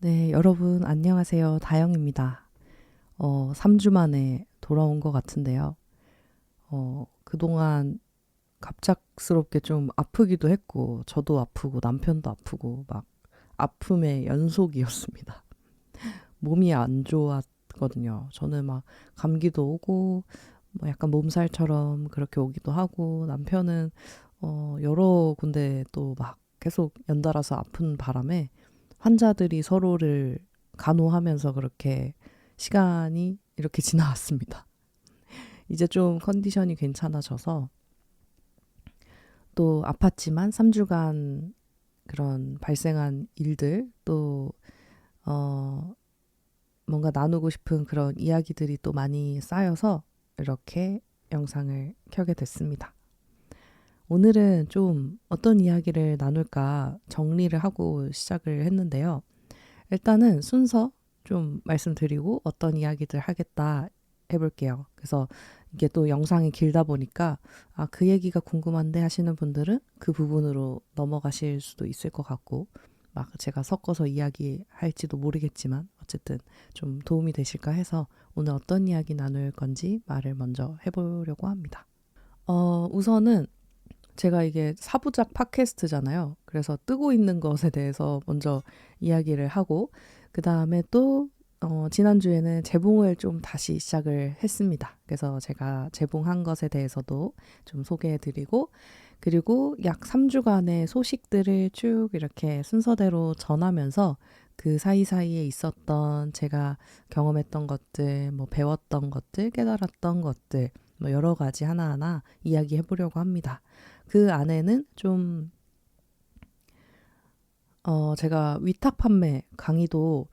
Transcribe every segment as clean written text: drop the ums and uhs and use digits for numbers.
네, 여러분 안녕하세요. 다영입니다. 3주 만에 돌아온 것 같은데요. 그동안 갑작스럽게 좀 아프기도 했고, 저도 아프고, 남편도 아프고, 막 아픔의 연속이었습니다. 몸이 안 좋았거든요. 저는 막 감기도 오고, 뭐 약간 몸살처럼 그렇게 오기도 하고, 남편은 여러 군데 또 막 계속 연달아서 아픈 바람에 환자들이 서로를 간호하면서 그렇게 시간이 이렇게 지나왔습니다. 이제 좀 컨디션이 괜찮아져서 또 아팠지만 3주간 그런 발생한 일들 또 어, 뭔가 나누고 싶은 그런 이야기들이 또 많이 쌓여서 이렇게 영상을 켜게 됐습니다. 오늘은 좀 어떤 이야기를 나눌까 정리를 하고 시작을 했는데요. 일단은 순서 좀 말씀드리고 어떤 이야기들 하겠다 해볼게요. 그래서 이게 또 영상이 길다 보니까 그 얘기가 궁금한데 하시는 분들은 그 부분으로 넘어가실 수도 있을 것 같고 막 제가 섞어서 이야기할지도 모르겠지만 어쨌든 좀 도움이 되실까 해서 오늘 어떤 이야기 나눌 건지 말을 먼저 해보려고 합니다. 우선은 제가 이게 사부작 팟캐스트잖아요. 그래서 뜨고 있는 것에 대해서 먼저 이야기를 하고, 그 다음에 또, 지난주에는 재봉을 좀 다시 시작을 했습니다. 그래서 제가 재봉한 것에 대해서도 좀 소개해 드리고, 그리고 약 3주간의 소식들을 쭉 이렇게 순서대로 전하면서 그 사이사이에 있었던 제가 경험했던 것들, 뭐 배웠던 것들, 깨달았던 것들, 뭐 여러 가지 하나하나 이야기해 보려고 합니다. 그 안에는 좀, 제가 위탁 판매 강의도,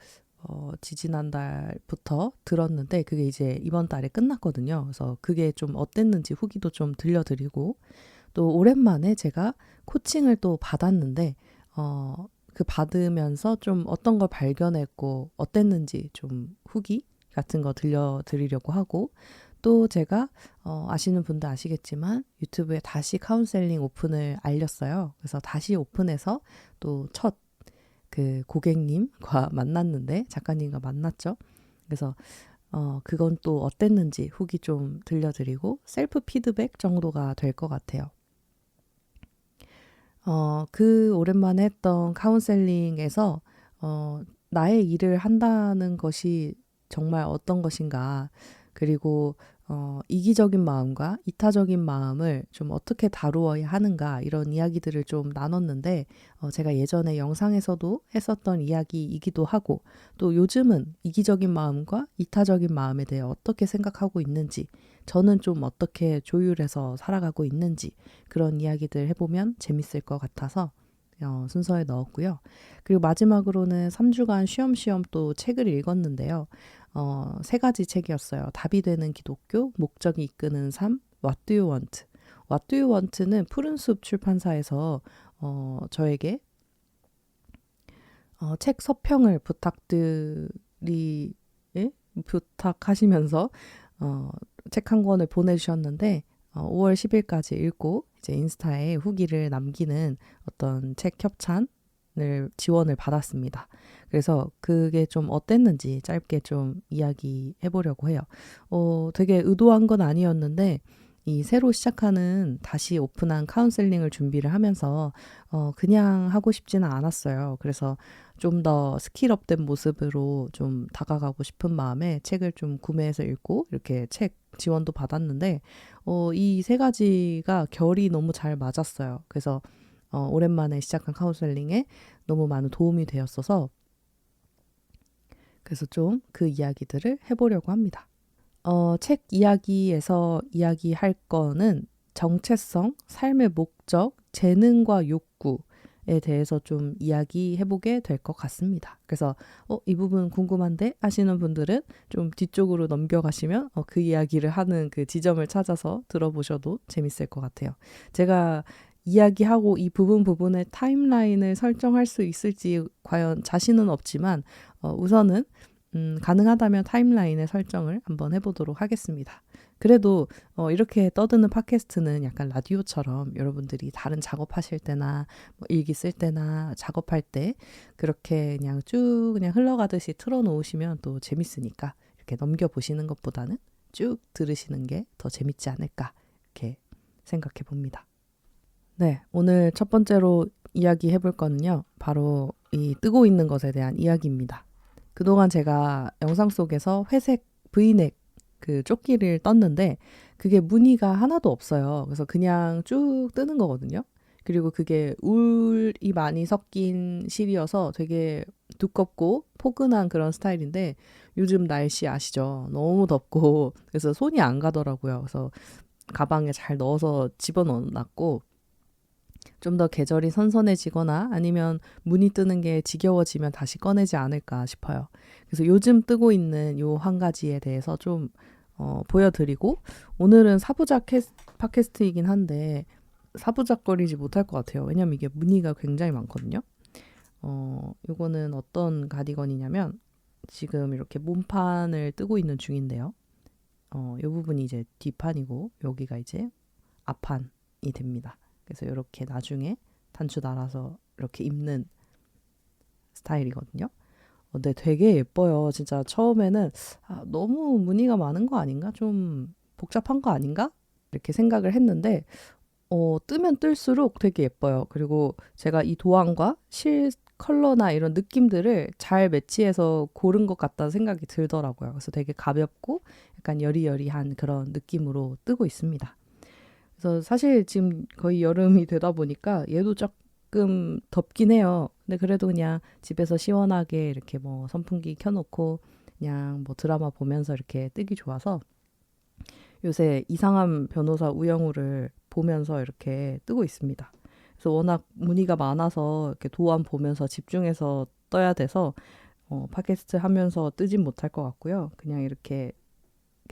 지지난달부터 들었는데, 그게 이제 이번 달에 끝났거든요. 그래서 그게 좀 어땠는지 후기도 좀 들려드리고, 또 오랜만에 제가 코칭을 또 받았는데, 그 받으면서 좀 어떤 걸 발견했고, 어땠는지 좀 후기 같은 거 들려드리려고 하고, 또 제가 아시는 분도 아시겠지만 유튜브에 다시 카운셀링 오픈을 알렸어요. 그래서 다시 오픈해서 또 첫 그 고객님과 만났는데 작가님과 만났죠. 그래서 그건 또 어땠는지 후기 좀 들려드리고 셀프 피드백 정도가 될 것 같아요. 그 오랜만에 했던 카운셀링에서 나의 일을 한다는 것이 정말 어떤 것인가, 그리고 이기적인 마음과 이타적인 마음을 좀 어떻게 다루어야 하는가, 이런 이야기들을 좀 나눴는데, 제가 예전에 영상에서도 했었던 이야기이기도 하고, 또 요즘은 이기적인 마음과 이타적인 마음에 대해 어떻게 생각하고 있는지, 저는 좀 어떻게 조율해서 살아가고 있는지, 그런 이야기들 해보면 재밌을 것 같아서 순서에 넣었고요. 그리고 마지막으로는 3주간 쉬엄쉬엄 또 책을 읽었는데요. 세 가지 책이었어요. 답이 되는 기독교, 목적이 이끄는 삶, What do you want? What do you want는 푸른숲 출판사에서 저에게 책 서평을 부탁하시면서 책 한 권을 보내주셨는데 5월 10일까지 읽고 이제 인스타에 후기를 남기는 어떤 책 협찬을 지원을 받았습니다. 그래서 그게 좀 어땠는지 짧게 좀 이야기해 보려고 해요. 되게 의도한 건 아니었는데 이 새로 시작하는 다시 오픈한 카운셀링을 준비를 하면서 그냥 하고 싶지는 않았어요. 그래서 좀 더 스킬업된 모습으로 좀 다가가고 싶은 마음에 책을 좀 구매해서 읽고 이렇게 책 지원도 받았는데 이 세 가지가 결이 너무 잘 맞았어요. 그래서 오랜만에 시작한 카운셀링에 너무 많은 도움이 되었어서 그래서 좀 그 이야기들을 해보려고 합니다. 책 이야기에서 이야기할 거는 정체성, 삶의 목적, 재능과 욕구에 대해서 좀 이야기해보게 될 것 같습니다. 그래서 이 부분 궁금한데 하시는 분들은 좀 뒤쪽으로 넘겨가시면 그 이야기를 하는 그 지점을 찾아서 들어보셔도 재밌을 것 같아요. 제가 이야기하고 이 부분의 타임라인을 설정할 수 있을지 과연 자신은 없지만 우선은 가능하다면 타임라인의 설정을 한번 해보도록 하겠습니다. 그래도 이렇게 떠드는 팟캐스트는 약간 라디오처럼 여러분들이 다른 작업하실 때나 뭐 일기 쓸 때나 작업할 때 그렇게 그냥 쭉 그냥 흘러가듯이 틀어놓으시면 또 재밌으니까 이렇게 넘겨보시는 것보다는 쭉 들으시는 게 더 재밌지 않을까 이렇게 생각해 봅니다. 네, 오늘 첫 번째로 이야기해 볼 거는요. 바로 이 뜨고 있는 것에 대한 이야기입니다. 그동안 제가 영상 속에서 회색 브이넥 그 조끼를 떴는데 그게 무늬가 하나도 없어요. 그래서 그냥 쭉 뜨는 거거든요. 그리고 그게 울이 많이 섞인 실이어서 되게 두껍고 포근한 그런 스타일인데 요즘 날씨 아시죠? 너무 덥고 그래서 손이 안 가더라고요. 그래서 가방에 잘 넣어서 집어넣어놨고 좀 더 계절이 선선해지거나 아니면 무늬 뜨는 게 지겨워지면 다시 꺼내지 않을까 싶어요. 그래서 요즘 뜨고 있는 요 한 가지에 대해서 좀 보여드리고 오늘은 사부작 팟캐스트이긴 한데 사부작거리지 못할 것 같아요. 왜냐면 이게 무늬가 굉장히 많거든요. 요거는 어떤 가디건이냐면 지금 이렇게 몸판을 뜨고 있는 중인데요. 요 부분이 이제 뒷판이고 여기가 이제 앞판이 됩니다. 그래서 이렇게 나중에 단추 달아서 이렇게 입는 스타일이거든요. 근데 되게 예뻐요. 진짜 처음에는 너무 무늬가 많은 거 아닌가? 좀 복잡한 거 아닌가? 이렇게 생각을 했는데 뜨면 뜰수록 되게 예뻐요. 그리고 제가 이 도안과 실 컬러나 이런 느낌들을 잘 매치해서 고른 것 같다는 생각이 들더라고요. 그래서 되게 가볍고 약간 여리여리한 그런 느낌으로 뜨고 있습니다. 그래서 사실 지금 거의 여름이 되다 보니까 얘도 조금 덥긴 해요. 근데 그래도 그냥 집에서 시원하게 이렇게 뭐 선풍기 켜놓고 그냥 뭐 드라마 보면서 이렇게 뜨기 좋아서 요새 이상한 변호사 우영우를 보면서 이렇게 뜨고 있습니다. 그래서 워낙 문의가 많아서 이렇게 도안 보면서 집중해서 떠야 돼서 팟캐스트 하면서 뜨진 못할 것 같고요. 그냥 이렇게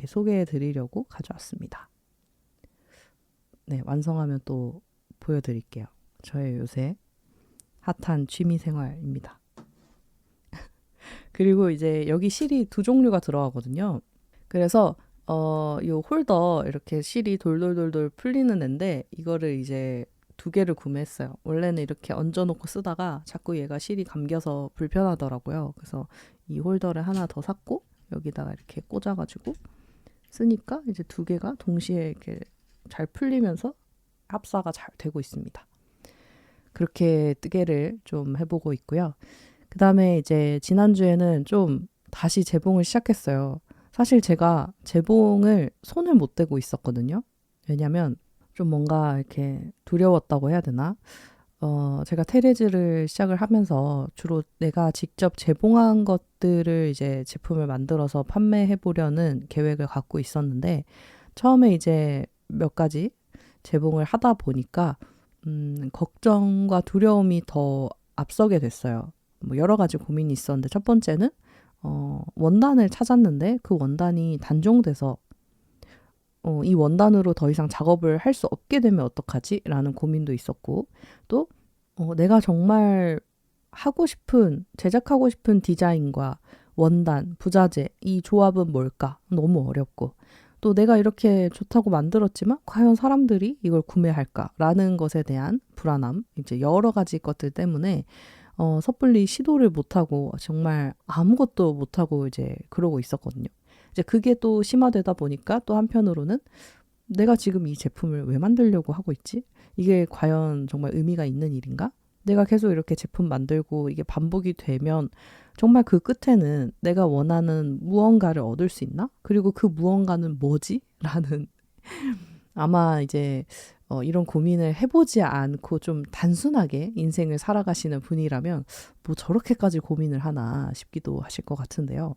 소개해 드리려고 가져왔습니다. 네, 완성하면 또 보여드릴게요. 저의 요새 핫한 취미 생활입니다. 그리고 이제 여기 실이 두 종류가 들어가거든요. 그래서 요 홀더 이렇게 실이 돌돌돌돌 풀리는 앤데 이거를 이제 두 개를 구매했어요. 원래는 이렇게 얹어놓고 쓰다가 자꾸 얘가 실이 감겨서 불편하더라고요. 그래서 이 홀더를 하나 더 샀고 여기다가 이렇게 꽂아가지고 쓰니까 이제 두 개가 동시에 이렇게 잘 풀리면서 합사가 잘 되고 있습니다. 그렇게 뜨개를 좀 해보고 있고요. 그 다음에 이제 지난주에는 좀 다시 재봉을 시작했어요. 사실 제가 재봉을 손을 못 대고 있었거든요. 왜냐면 좀 뭔가 이렇게 두려웠다고 해야 되나? 제가 테레즈를 시작을 하면서 주로 내가 직접 재봉한 것들을 이제 제품을 만들어서 판매해 보려는 계획을 갖고 있었는데 처음에 이제 몇 가지 재봉을 하다 보니까 걱정과 두려움이 더 앞서게 됐어요. 뭐 여러 가지 고민이 있었는데 첫 번째는 원단을 찾았는데 그 원단이 단종돼서 이 원단으로 더 이상 작업을 할 수 없게 되면 어떡하지? 라는 고민도 있었고 또 내가 정말 제작하고 싶은 디자인과 원단, 부자재 이 조합은 뭘까? 너무 어렵고 또 내가 이렇게 좋다고 만들었지만 과연 사람들이 이걸 구매할까라는 것에 대한 불안함, 이제 여러 가지 것들 때문에 섣불리 시도를 못하고 정말 아무것도 못하고 이제 그러고 있었거든요. 이제 그게 또 심화되다 보니까 또 한편으로는 내가 지금 이 제품을 왜 만들려고 하고 있지? 이게 과연 정말 의미가 있는 일인가? 내가 계속 이렇게 제품 만들고 이게 반복이 되면 정말 그 끝에는 내가 원하는 무언가를 얻을 수 있나? 그리고 그 무언가는 뭐지? 라는 아마 이제 이런 고민을 해보지 않고 좀 단순하게 인생을 살아가시는 분이라면 뭐 저렇게까지 고민을 하나 싶기도 하실 것 같은데요.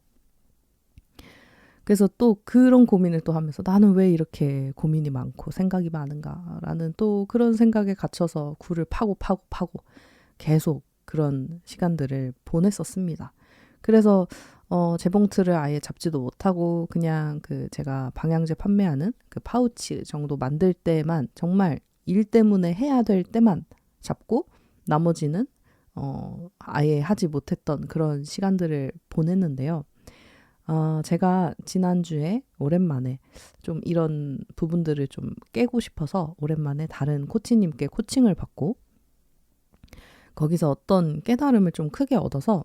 그래서 또 그런 고민을 또 하면서 나는 왜 이렇게 고민이 많고 생각이 많은가라는 또 그런 생각에 갇혀서 굴을 파고 계속 그런 시간들을 보냈었습니다. 그래서 재봉틀을 아예 잡지도 못하고 그냥 그 제가 방향제 판매하는 그 파우치 정도 만들 때만 정말 일 때문에 해야 될 때만 잡고 나머지는 아예 하지 못했던 그런 시간들을 보냈는데요. 제가 지난주에 오랜만에 좀 이런 부분들을 좀 깨고 싶어서 오랜만에 다른 코치님께 코칭을 받고 거기서 어떤 깨달음을 좀 크게 얻어서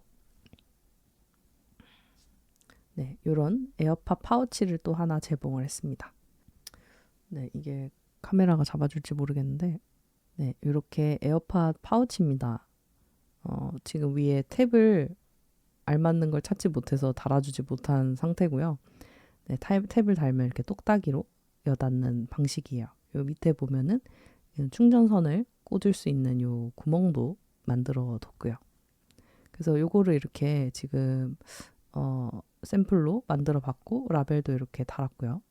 네, 이런 에어팟 파우치를 또 하나 제공을 했습니다. 네, 이게 카메라가 잡아줄지 모르겠는데 네, 이렇게 에어팟 파우치입니다. 지금 위에 탭을 알맞는 걸 찾지 못해서 달아주지 못한 상태고요. 네, 탭을 달면 이렇게 똑딱이로 여닫는 방식이에요. 요 밑에 보면은 충전선을 꽂을 수 있는 요 구멍도 만들어 뒀고요. 그래서 요거를 이렇게 지금 샘플로 만들어 봤고 라벨도 이렇게 달았고요.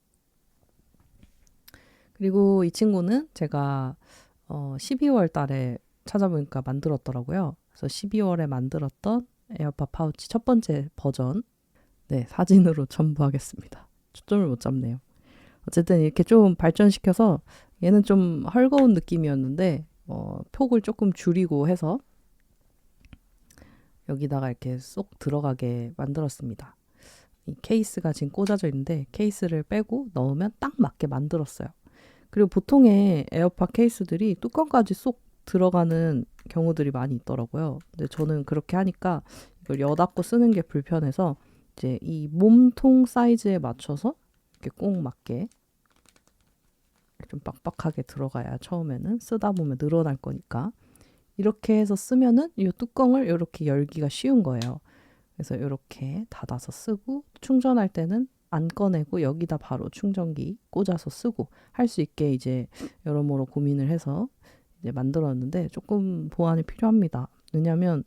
그리고 이 친구는 제가 12월 달에 찾아보니까 만들었더라고요. 그래서 12월에 만들었던 에어팟 파우치 첫 번째 버전 네, 사진으로 첨부하겠습니다. 초점을 못 잡네요. 어쨌든 이렇게 좀 발전시켜서 얘는 좀 헐거운 느낌이었는데 폭을 조금 줄이고 해서 여기다가 이렇게 쏙 들어가게 만들었습니다. 이 케이스가 지금 꽂아져 있는데 케이스를 빼고 넣으면 딱 맞게 만들었어요. 그리고 보통의 에어팟 케이스들이 뚜껑까지 쏙 들어가는 경우들이 많이 있더라고요. 근데 저는 그렇게 하니까 이걸 여닫고 쓰는 게 불편해서 이제 이 몸통 사이즈에 맞춰서 이렇게 꼭 맞게 좀 빡빡하게 들어가야 처음에는 쓰다 보면 늘어날 거니까 이렇게 해서 쓰면은 이 뚜껑을 이렇게 열기가 쉬운 거예요. 그래서 이렇게 닫아서 쓰고 충전할 때는 안 꺼내고 여기다 바로 충전기 꽂아서 쓰고 할 수 있게 이제 여러모로 고민을 해서 이제 만들었는데 조금 보완이 필요합니다. 왜냐면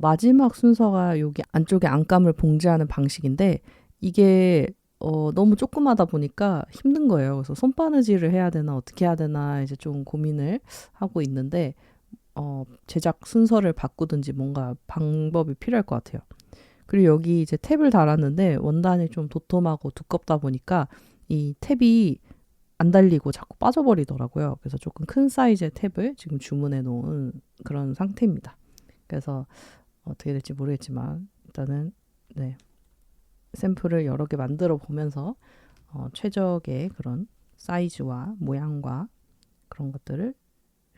마지막 순서가 여기 안쪽에 안감을 봉제하는 방식인데 이게 너무 조그마다 보니까 힘든 거예요. 그래서 손바느질을 해야 되나 어떻게 해야 되나 이제 좀 고민을 하고 있는데 제작 순서를 바꾸든지 뭔가 방법이 필요할 것 같아요. 그리고 여기 이제 탭을 달았는데 원단이 좀 도톰하고 두껍다 보니까 이 탭이 안 달리고 자꾸 빠져버리더라고요. 그래서 조금 큰 사이즈의 탭을 지금 주문해 놓은 그런 상태입니다. 그래서 어떻게 될지 모르겠지만 일단은 네, 샘플을 여러 개 만들어 보면서 최적의 그런 사이즈와 모양과 그런 것들을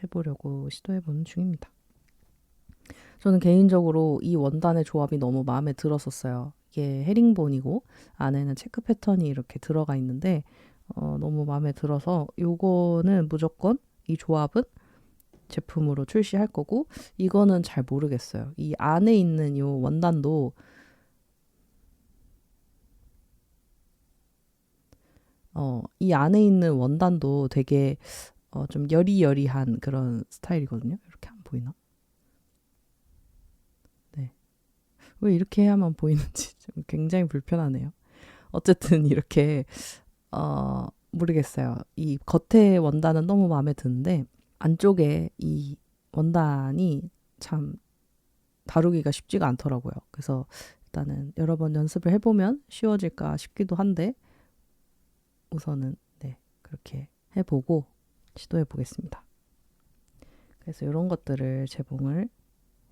해보려고 시도해보는 중입니다. 저는 개인적으로 이 원단의 조합이 너무 마음에 들었었어요. 이게 헤링본이고 안에는 체크 패턴이 이렇게 들어가 있는데 너무 마음에 들어서 요거는 무조건 이 조합은 제품으로 출시할 거고 이거는 잘 모르겠어요. 이 안에 있는 요 원단도 이 안에 있는 원단도 되게 좀 여리여리한 그런 스타일이거든요. 이렇게 안 보이나? 네. 왜 이렇게 해야만 보이는지 좀 굉장히 불편하네요. 어쨌든 이렇게 모르겠어요. 이 겉에 원단은 너무 마음에 드는데 안쪽에 이 원단이 참 다루기가 쉽지가 않더라고요. 그래서 일단은 여러 번 연습을 해보면 쉬워질까 싶기도 한데 우선은 네, 그렇게 해보고 시도해 보겠습니다. 그래서 이런 것들을 제공을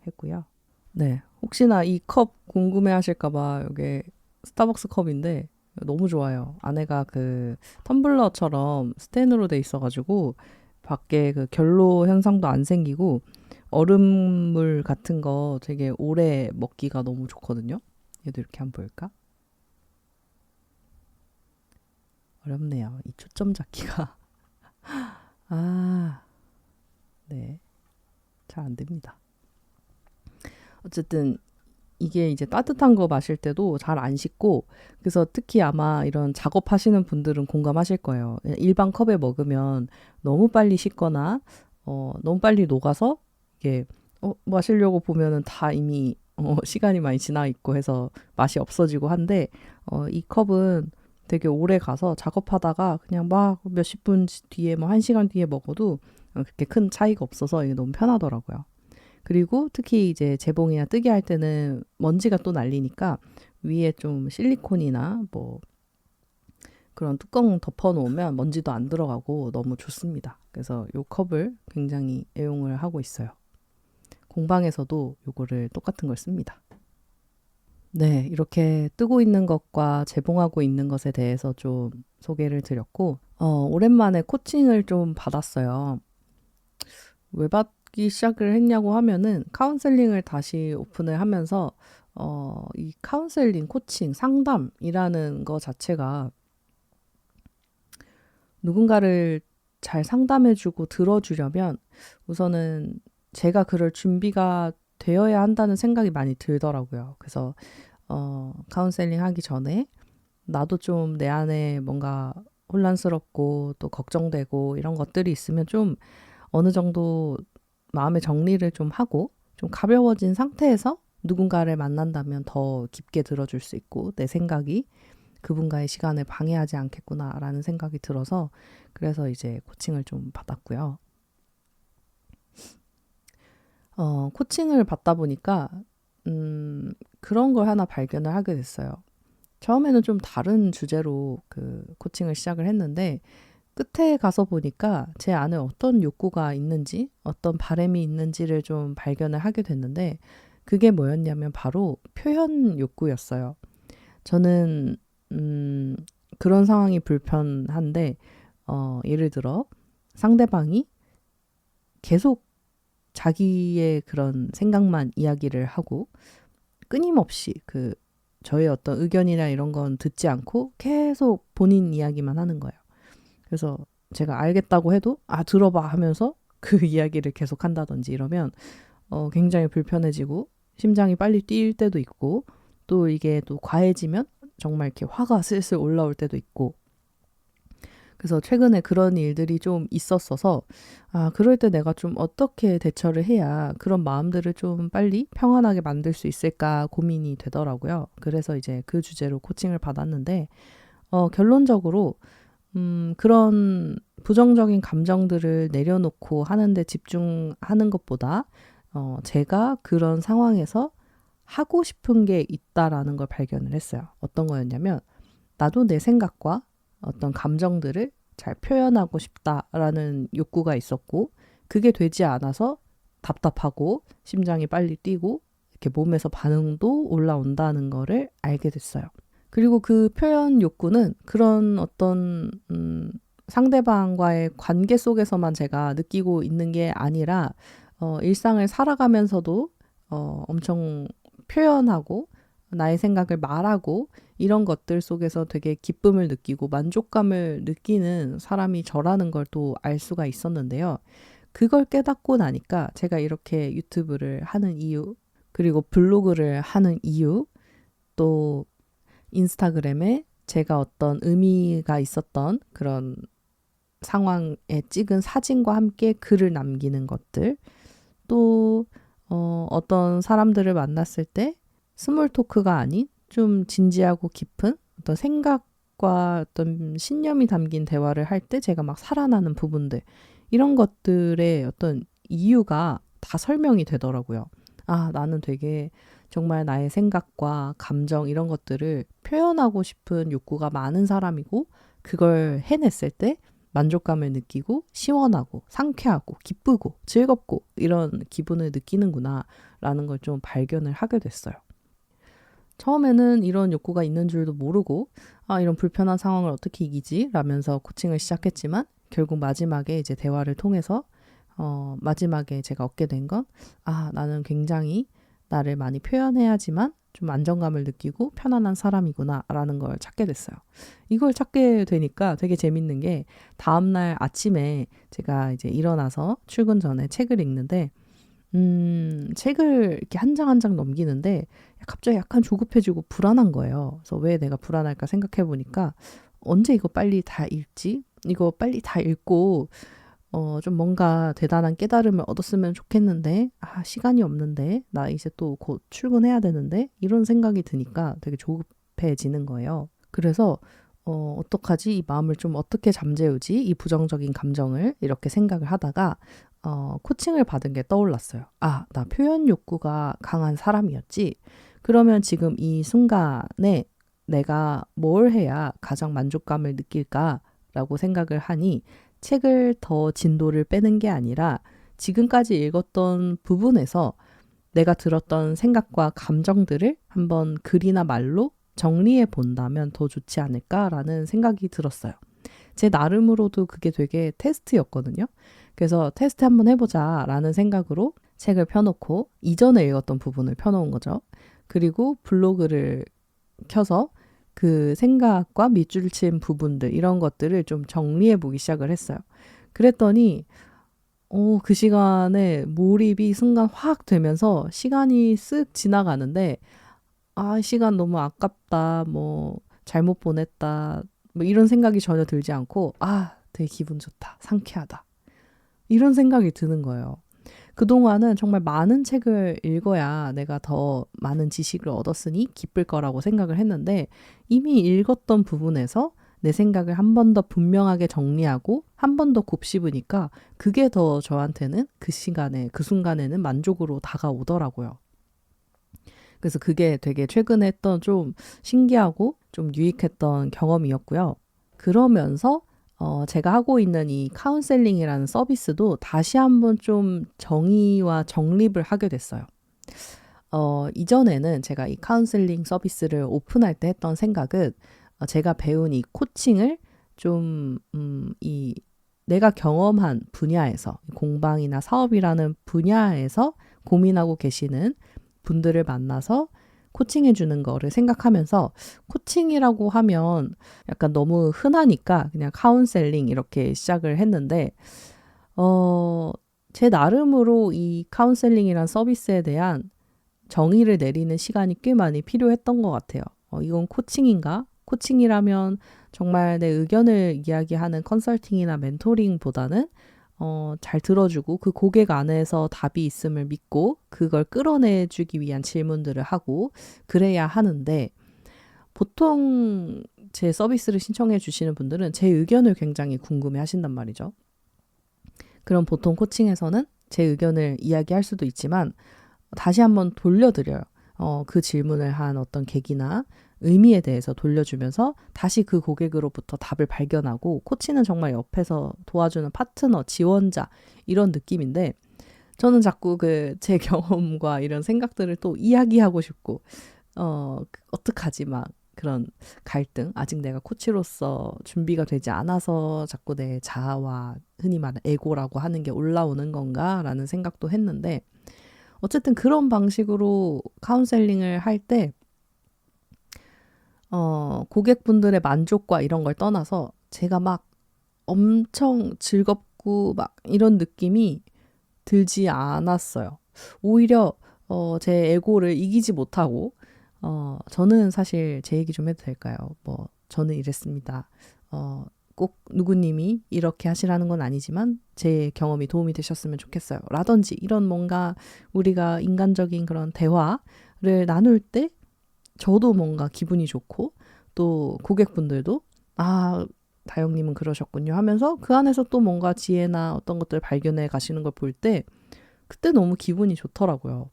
했고요. 네, 혹시나 이 컵 궁금해 하실까봐 이게 스타벅스 컵인데 너무 좋아요. 안에가 그 텀블러처럼 스텐으로 돼 있어가지고 밖에 그 결로 현상도 안 생기고 얼음물 같은 거 되게 오래 먹기가 너무 좋거든요. 얘도 이렇게 한번 볼까? 어렵네요. 이 초점 잡기가. 아, 네. 잘 안 됩니다. 어쨌든 이게 이제 따뜻한 거 마실 때도 잘 안 식고 그래서 특히 아마 이런 작업하시는 분들은 공감하실 거예요. 일반 컵에 먹으면 너무 빨리 식거나 너무 빨리 녹아서 이게 마시려고 보면은 다 이미 시간이 많이 지나 있고 해서 맛이 없어지고 한데 이 컵은 되게 오래 가서 작업하다가 그냥 막 몇십 분 뒤에 뭐 한 시간 뒤에 먹어도 그렇게 큰 차이가 없어서 이게 너무 편하더라고요. 그리고 특히 이제 재봉이나 뜨개 할 때는 먼지가 또 날리니까 위에 좀 실리콘이나 뭐 그런 뚜껑 덮어 놓으면 먼지도 안 들어가고 너무 좋습니다. 그래서 요 컵을 굉장히 애용을 하고 있어요. 공방에서도 요거를 똑같은 걸 씁니다. 네, 이렇게 뜨고 있는 것과 재봉하고 있는 것에 대해서 좀 소개를 드렸고, 오랜만에 코칭을 좀 받았어요. 왜 받기 시작을 했냐고 하면은 카운셀링을 다시 오픈을 하면서, 이 카운셀링, 코칭, 상담이라는 거 자체가 누군가를 잘 상담해주고 들어주려면 우선은 제가 그럴 준비가 되어야 한다는 생각이 많이 들더라고요. 그래서 카운셀링 하기 전에 나도 좀 내 안에 뭔가 혼란스럽고 또 걱정되고 이런 것들이 있으면 좀 어느 정도 마음의 정리를 좀 하고 좀 가벼워진 상태에서 누군가를 만난다면 더 깊게 들어줄 수 있고 내 생각이 그분과의 시간을 방해하지 않겠구나라는 생각이 들어서 그래서 이제 코칭을 좀 받았고요. 코칭을 받다 보니까 그런 걸 하나 발견을 하게 됐어요. 처음에는 좀 다른 주제로 그 코칭을 시작을 했는데 끝에 가서 보니까 제 안에 어떤 욕구가 있는지 어떤 바람이 있는지를 좀 발견을 하게 됐는데 그게 뭐였냐면 바로 표현 욕구였어요. 저는 그런 상황이 불편한데 예를 들어 상대방이 계속 자기의 그런 생각만 이야기를 하고 끊임없이 그 저의 어떤 의견이나 이런 건 듣지 않고 계속 본인 이야기만 하는 거예요. 그래서 제가 알겠다고 해도 들어봐 하면서 그 이야기를 계속 한다든지 이러면 굉장히 불편해지고 심장이 빨리 뛸 때도 있고 또 이게 또 과해지면 정말 이렇게 화가 슬슬 올라올 때도 있고 그래서 최근에 그런 일들이 좀 있었어서 그럴 때 내가 좀 어떻게 대처를 해야 그런 마음들을 좀 빨리 평안하게 만들 수 있을까 고민이 되더라고요. 그래서 이제 그 주제로 코칭을 받았는데 결론적으로 그런 부정적인 감정들을 내려놓고 하는데 집중하는 것보다 제가 그런 상황에서 하고 싶은 게 있다라는 걸 발견을 했어요. 어떤 거였냐면 나도 내 생각과 어떤 감정들을 잘 표현하고 싶다라는 욕구가 있었고 그게 되지 않아서 답답하고 심장이 빨리 뛰고 이렇게 몸에서 반응도 올라온다는 거를 알게 됐어요. 그리고 그 표현 욕구는 그런 어떤 상대방과의 관계 속에서만 제가 느끼고 있는 게 아니라 일상을 살아가면서도 엄청 표현하고 나의 생각을 말하고 이런 것들 속에서 되게 기쁨을 느끼고 만족감을 느끼는 사람이 저라는 걸 또 알 수가 있었는데요. 그걸 깨닫고 나니까 제가 이렇게 유튜브를 하는 이유, 그리고 블로그를 하는 이유, 또 인스타그램에 제가 어떤 의미가 있었던 그런 상황에 찍은 사진과 함께 글을 남기는 것들, 또 어떤 사람들을 만났을 때 스몰 토크가 아닌 좀 진지하고 깊은 어떤 생각과 어떤 신념이 담긴 대화를 할 때 제가 막 살아나는 부분들 이런 것들의 어떤 이유가 다 설명이 되더라고요. 나는 되게 정말 나의 생각과 감정 이런 것들을 표현하고 싶은 욕구가 많은 사람이고 그걸 해냈을 때 만족감을 느끼고 시원하고 상쾌하고 기쁘고 즐겁고 이런 기분을 느끼는구나 라는 걸 좀 발견을 하게 됐어요. 처음에는 이런 욕구가 있는 줄도 모르고 이런 불편한 상황을 어떻게 이기지? 라면서 코칭을 시작했지만 결국 마지막에 이제 대화를 통해서 마지막에 제가 얻게 된 건 나는 굉장히 나를 많이 표현해야지만 좀 안정감을 느끼고 편안한 사람이구나 라는 걸 찾게 됐어요. 이걸 찾게 되니까 되게 재밌는 게 다음날 아침에 제가 이제 일어나서 출근 전에 책을 읽는데 책을 이렇게 한 장 한 장 넘기는데 갑자기 약간 조급해지고 불안한 거예요. 그래서 왜 내가 불안할까 생각해 보니까 언제 이거 빨리 다 읽지? 이거 빨리 다 읽고 좀 뭔가 대단한 깨달음을 얻었으면 좋겠는데 시간이 없는데 나 이제 또 곧 출근해야 되는데 이런 생각이 드니까 되게 조급해지는 거예요. 그래서 어떡하지? 이 마음을 좀 어떻게 잠재우지? 이 부정적인 감정을 이렇게 생각을 하다가 코칭을 받은 게 떠올랐어요. 나 표현 욕구가 강한 사람이었지? 그러면 지금 이 순간에 내가 뭘 해야 가장 만족감을 느낄까라고 생각을 하니 책을 더 진도를 빼는 게 아니라 지금까지 읽었던 부분에서 내가 들었던 생각과 감정들을 한번 글이나 말로 정리해 본다면 더 좋지 않을까라는 생각이 들었어요. 제 나름으로도 그게 되게 테스트였거든요. 그래서 테스트 한번 해보자라는 생각으로 책을 펴놓고 이전에 읽었던 부분을 펴놓은 거죠. 그리고 블로그를 켜서 그 생각과 밑줄 친 부분들 이런 것들을 좀 정리해 보기 시작을 했어요. 그랬더니 그 시간에 몰입이 순간 확 되면서 시간이 쓱 지나가는데 시간 너무 아깝다, 뭐 잘못 보냈다, 뭐 이런 생각이 전혀 들지 않고 되게 기분 좋다, 상쾌하다 이런 생각이 드는 거예요. 그동안은 정말 많은 책을 읽어야 내가 더 많은 지식을 얻었으니 기쁠 거라고 생각을 했는데 이미 읽었던 부분에서 내 생각을 한 번 더 분명하게 정리하고 한 번 더 곱씹으니까 그게 더 저한테는 그 시간에, 그 순간에는 만족으로 다가오더라고요. 그래서 그게 되게 최근에 했던 좀 신기하고 좀 유익했던 경험이었고요. 그러면서 제가 하고 있는 이 카운셀링이라는 서비스도 다시 한번 좀 정의와 정립을 하게 됐어요. 이전에는 제가 이 카운셀링 서비스를 오픈할 때 했던 생각은 제가 배운 이 코칭을 좀 내가 경험한 분야에서, 공방이나 사업이라는 분야에서 고민하고 계시는 분들을 만나서 코칭해 주는 거를 생각하면서 코칭이라고 하면 약간 너무 흔하니까 그냥 카운셀링 이렇게 시작을 했는데 제 나름으로 이 카운셀링이란 서비스에 대한 정의를 내리는 시간이 꽤 많이 필요했던 것 같아요. 이건 코칭인가? 코칭이라면 정말 내 의견을 이야기하는 컨설팅이나 멘토링보다는 잘 들어주고 그 고객 안에서 답이 있음을 믿고 그걸 끌어내주기 위한 질문들을 하고 그래야 하는데 보통 제 서비스를 신청해 주시는 분들은 제 의견을 굉장히 궁금해 하신단 말이죠. 그럼 보통 코칭에서는 제 의견을 이야기할 수도 있지만 다시 한번 돌려드려요. 그 질문을 한 어떤 계기나 의미에 대해서 돌려주면서 다시 그 고객으로부터 답을 발견하고 코치는 정말 옆에서 도와주는 파트너, 지원자 이런 느낌인데 저는 자꾸 제 경험과 이런 생각들을 또 이야기하고 싶고 어떡하지 막 그런 갈등, 아직 내가 코치로서 준비가 되지 않아서 자꾸 내 자아와 흔히 말하는 에고라고 하는 게 올라오는 건가라는 생각도 했는데 어쨌든 그런 방식으로 카운셀링을 할 때 고객분들의 만족과 이런 걸 떠나서 제가 막 엄청 즐겁고 막 이런 느낌이 들지 않았어요. 오히려 제 에고를 이기지 못하고 저는 사실 제 얘기 좀 해도 될까요? 뭐 저는 이랬습니다. 꼭 누구님이 이렇게 하시라는 건 아니지만 제 경험이 도움이 되셨으면 좋겠어요. 라든지 이런 뭔가 우리가 인간적인 그런 대화를 나눌 때 저도 뭔가 기분이 좋고 또 고객분들도 다영님은 그러셨군요 하면서 그 안에서 또 뭔가 지혜나 어떤 것들을 발견해 가시는 걸 볼 때 그때 너무 기분이 좋더라고요.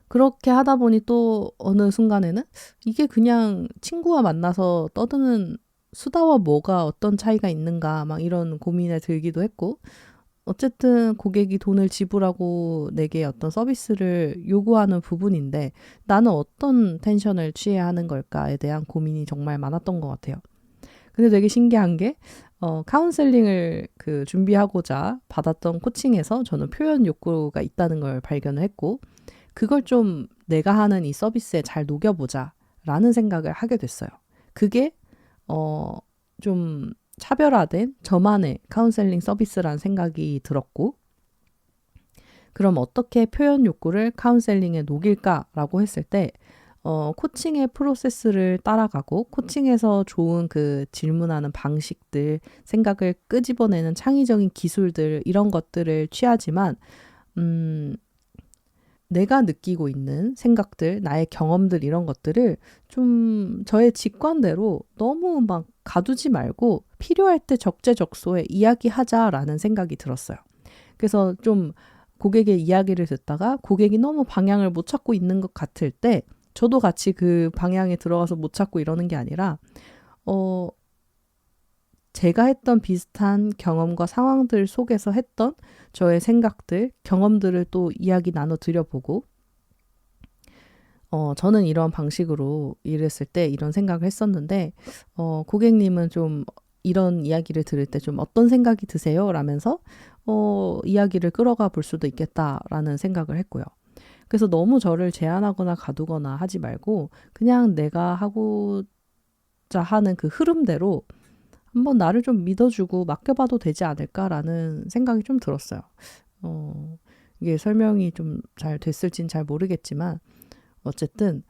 그렇게 하다 보니 또 어느 순간에는 이게 그냥 친구와 만나서 떠드는 수다와 뭐가 어떤 차이가 있는가 막 이런 고민에 들기도 했고 어쨌든 고객이 돈을 지불하고 내게 어떤 서비스를 요구하는 부분인데 나는 어떤 텐션을 취해야 하는 걸까에 대한 고민이 정말 많았던 것 같아요. 근데 되게 신기한 게 카운셀링을 준비하고자 받았던 코칭에서 저는 표현 욕구가 있다는 걸 발견을 했고 그걸 좀 내가 하는 이 서비스에 잘 녹여보자 라는 생각을 하게 됐어요. 그게 좀 차별화된 저만의 카운셀링 서비스라는 생각이 들었고 그럼 어떻게 표현 욕구를 카운셀링에 녹일까라고 했을 때 코칭의 프로세스를 따라가고 코칭에서 좋은 질문하는 방식들, 생각을 끄집어내는 창의적인 기술들 이런 것들을 취하지만 내가 느끼고 있는 생각들, 나의 경험들 이런 것들을 좀 저의 직관대로 너무 막 가두지 말고 필요할 때 적재적소에 이야기하자라는 생각이 들었어요. 그래서 좀 고객의 이야기를 듣다가 고객이 너무 방향을 못 찾고 있는 것 같을 때 저도 같이 그 방향에 들어가서 못 찾고 이러는 게 아니라 제가 했던 비슷한 경험과 상황들 속에서 했던 저의 생각들, 경험들을 또 이야기 나눠 드려보고 저는 이런 방식으로 일했을 때 이런 생각을 했었는데 고객님은 좀 이런 이야기를 들을 때 좀 어떤 생각이 드세요? 라면서 이야기를 끌어가 볼 수도 있겠다라는 생각을 했고요. 그래서 너무 저를 제한하거나 가두거나 하지 말고 그냥 내가 하고자 하는 그 흐름대로 한번 나를 좀 믿어주고 맡겨봐도 되지 않을까라는 생각이 좀 들었어요. 이게 설명이 좀 잘 됐을진 잘 모르겠지만 어쨌든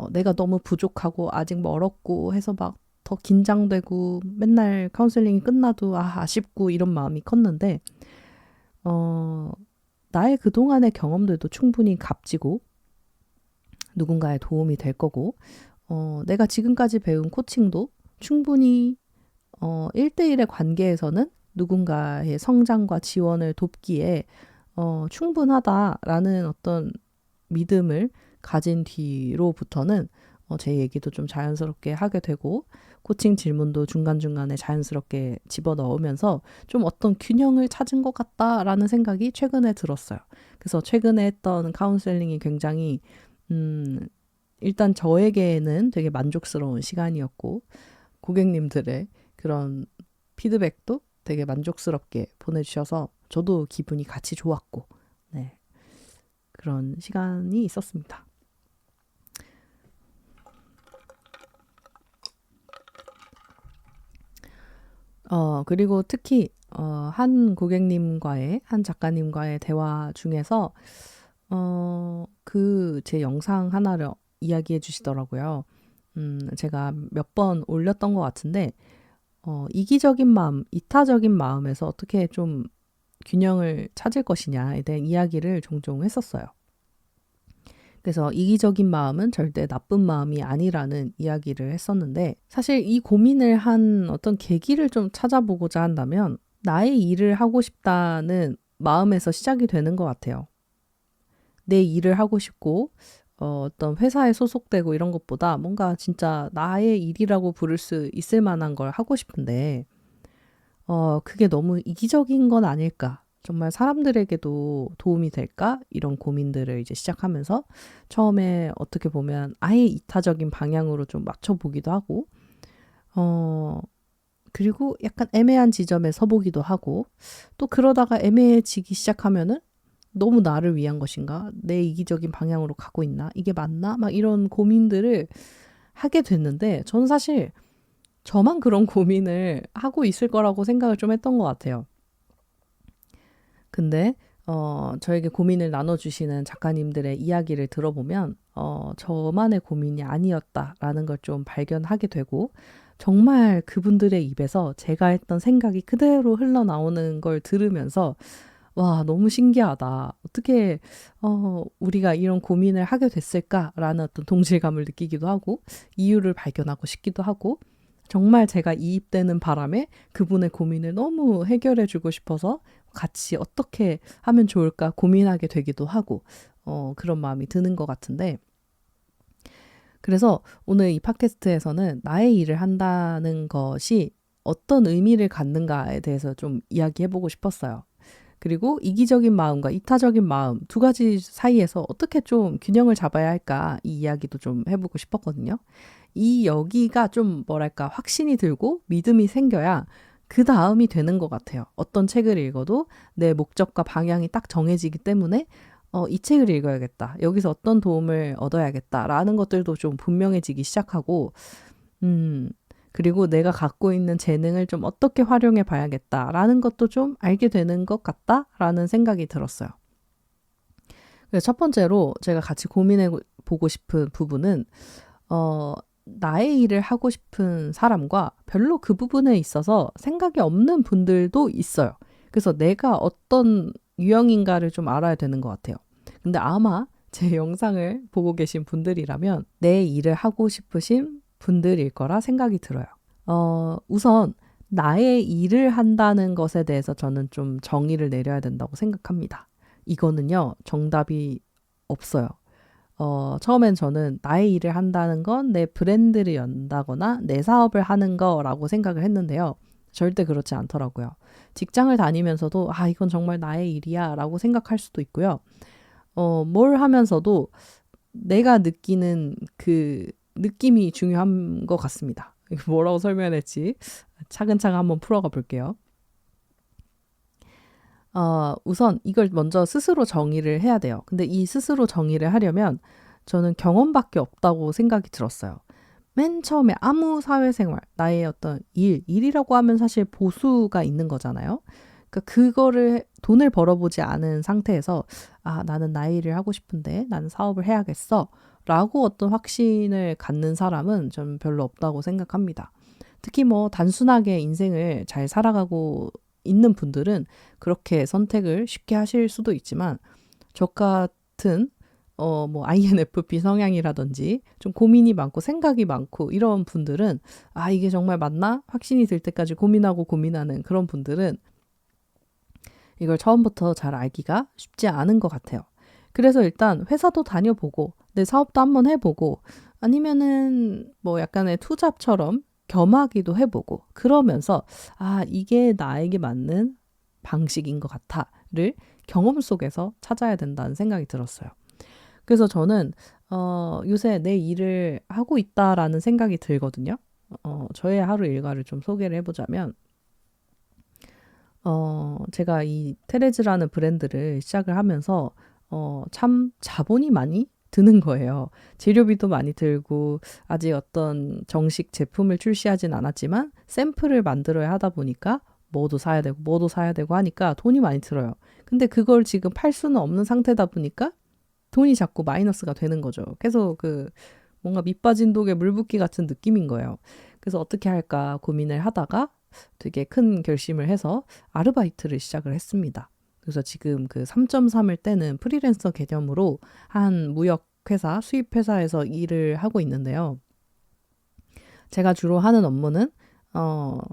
내가 너무 부족하고 아직 멀었고 해서 막 더 긴장되고 맨날 카운셀링이 끝나도 아쉽고 이런 마음이 컸는데 나의 그동안의 경험들도 충분히 값지고 누군가의 도움이 될 거고 내가 지금까지 배운 코칭도 충분히 1대1의 관계에서는 누군가의 성장과 지원을 돕기에 충분하다라는 어떤 믿음을 가진 뒤로부터는 제 얘기도 좀 자연스럽게 하게 되고 코칭 질문도 중간중간에 자연스럽게 집어넣으면서 좀 어떤 균형을 찾은 것 같다라는 생각이 최근에 들었어요. 그래서 최근에 했던 카운셀링이 굉장히 일단 저에게는 되게 만족스러운 시간이었고 고객님들의 그런 피드백도 되게 만족스럽게 보내주셔서 저도 기분이 같이 좋았고 네, 그런 시간이 있었습니다. 그리고 특히 한 고객님과의 한 작가님과의 대화 중에서 그 제 영상 하나를 이야기해 주시더라고요. 제가 몇 번 올렸던 것 같은데 이기적인 마음, 이타적인 마음에서 어떻게 좀 균형을 찾을 것이냐에 대한 이야기를 종종 했었어요. 그래서 이기적인 마음은 절대 나쁜 마음이 아니라는 이야기를 했었는데 사실 이 고민을 한 어떤 계기를 좀 찾아보고자 한다면 나의 일을 하고 싶다는 마음에서 시작이 되는 것 같아요. 내 일을 하고 싶고 어떤 회사에 소속되고 이런 것보다 뭔가 진짜 나의 일이라고 부를 수 있을 만한 걸 하고 싶은데 그게 너무 이기적인 건 아닐까? 정말 사람들에게도 도움이 될까? 이런 고민들을 이제 시작하면서 처음에 어떻게 보면 아예 이타적인 방향으로 좀 맞춰보기도 하고, 그리고 약간 애매한 지점에 서보기도 하고, 또 그러다가 애매해지기 시작하면은 너무 나를 위한 것인가? 내 이기적인 방향으로 가고 있나? 이게 맞나? 막 이런 고민들을 하게 됐는데, 저는 사실 저만 그런 고민을 하고 있을 거라고 생각을 좀 했던 것 같아요. 근데 저에게 고민을 나눠주시는 작가님들의 이야기를 들어보면 저만의 고민이 아니었다라는 걸 좀 발견하게 되고 정말 그분들의 입에서 제가 했던 생각이 그대로 흘러나오는 걸 들으면서 와, 너무 신기하다. 어떻게 우리가 이런 고민을 하게 됐을까라는 어떤 동질감을 느끼기도 하고 이유를 발견하고 싶기도 하고 정말 제가 이입되는 바람에 그분의 고민을 너무 해결해 주고 싶어서 같이 어떻게 하면 좋을까 고민하게 되기도 하고 그런 마음이 드는 것 같은데 그래서 오늘 이 팟캐스트에서는 나의 일을 한다는 것이 어떤 의미를 갖는가에 대해서 좀 이야기해보고 싶었어요. 그리고 이기적인 마음과 이타적인 마음 두 가지 사이에서 어떻게 좀 균형을 잡아야 할까 이 이야기도 좀 해보고 싶었거든요. 이 여기가 좀 뭐랄까 확신이 들고 믿음이 생겨야 그 다음이 되는 것 같아요. 어떤 책을 읽어도 내 목적과 방향이 딱 정해지기 때문에 이 책을 읽어야겠다. 여기서 어떤 도움을 얻어야겠다라는 것들도 좀 분명해지기 시작하고 그리고 내가 갖고 있는 재능을 좀 어떻게 활용해 봐야겠다라는 것도 좀 알게 되는 것 같다라는 생각이 들었어요. 그래서 첫 번째로 제가 같이 고민해 보고 싶은 부분은 나의 일을 하고 싶은 사람과 별로 그 부분에 있어서 생각이 없는 분들도 있어요. 그래서 내가 어떤 유형인가를 좀 알아야 되는 것 같아요. 근데 아마 제 영상을 보고 계신 분들이라면 내 일을 하고 싶으신 분들일 거라 생각이 들어요. 우선 나의 일을 한다는 것에 대해서 저는 좀 정의를 내려야 된다고 생각합니다. 이거는요, 정답이 없어요. 처음엔 저는 나의 일을 한다는 건 내 브랜드를 연다거나 내 사업을 하는 거라고 생각을 했는데요. 절대 그렇지 않더라고요. 직장을 다니면서도 이건 정말 나의 일이야 라고 생각할 수도 있고요. 뭘 하면서도 내가 느끼는 그 느낌이 중요한 것 같습니다. 이거 뭐라고 설명했지? 차근차근 한번 풀어가 볼게요. 우선 이걸 먼저 스스로 정의를 해야 돼요. 근데 이 스스로 정의를 하려면 저는 경험밖에 없다고 생각이 들었어요. 맨 처음에 아무 사회생활, 나의 어떤 일이라고 하면 사실 보수가 있는 거잖아요. 그러니까 그거를 돈을 벌어보지 않은 상태에서 나는 나의 일을 하고 싶은데 나는 사업을 해야겠어 라고 어떤 확신을 갖는 사람은 전 별로 없다고 생각합니다. 특히 뭐 단순하게 인생을 잘 살아가고 있는 분들은 그렇게 선택을 쉽게 하실 수도 있지만 저 같은 뭐 INFP 성향이라든지 좀 고민이 많고 생각이 많고 이런 분들은 이게 정말 맞나? 확신이 들 때까지 고민하고 고민하는 그런 분들은 이걸 처음부터 잘 알기가 쉽지 않은 것 같아요. 그래서 일단 회사도 다녀보고 내 사업도 한번 해보고 아니면은 뭐 약간의 투잡처럼 겸하기도 해보고 그러면서 이게 나에게 맞는 방식인 것 같아를 경험 속에서 찾아야 된다는 생각이 들었어요. 그래서 저는 요새 내 일을 하고 있다라는 생각이 들거든요. 저의 하루 일과를 좀 소개를 해보자면 제가 이 테레즈라는 브랜드를 시작을 하면서 참 자본이 많이 드는 거예요. 재료비도 많이 들고 아직 어떤 정식 제품을 출시하진 않았지만 샘플을 만들어야 하다 보니까 뭐도 사야 되고 뭐도 사야 되고 하니까 돈이 많이 들어요. 근데 그걸 지금 팔 수는 없는 상태다 보니까 돈이 자꾸 마이너스가 되는 거죠. 계속 뭔가 밑빠진 독에 물 붓기 같은 느낌인 거예요. 그래서 어떻게 할까 고민을 하다가 되게 큰 결심을 해서 아르바이트를 시작을 했습니다. 그래서 지금 그 3.3을 떼는 프리랜서 개념으로 한 무역회사, 수입회사에서 일을 하고 있는데요. 제가 주로 하는 업무는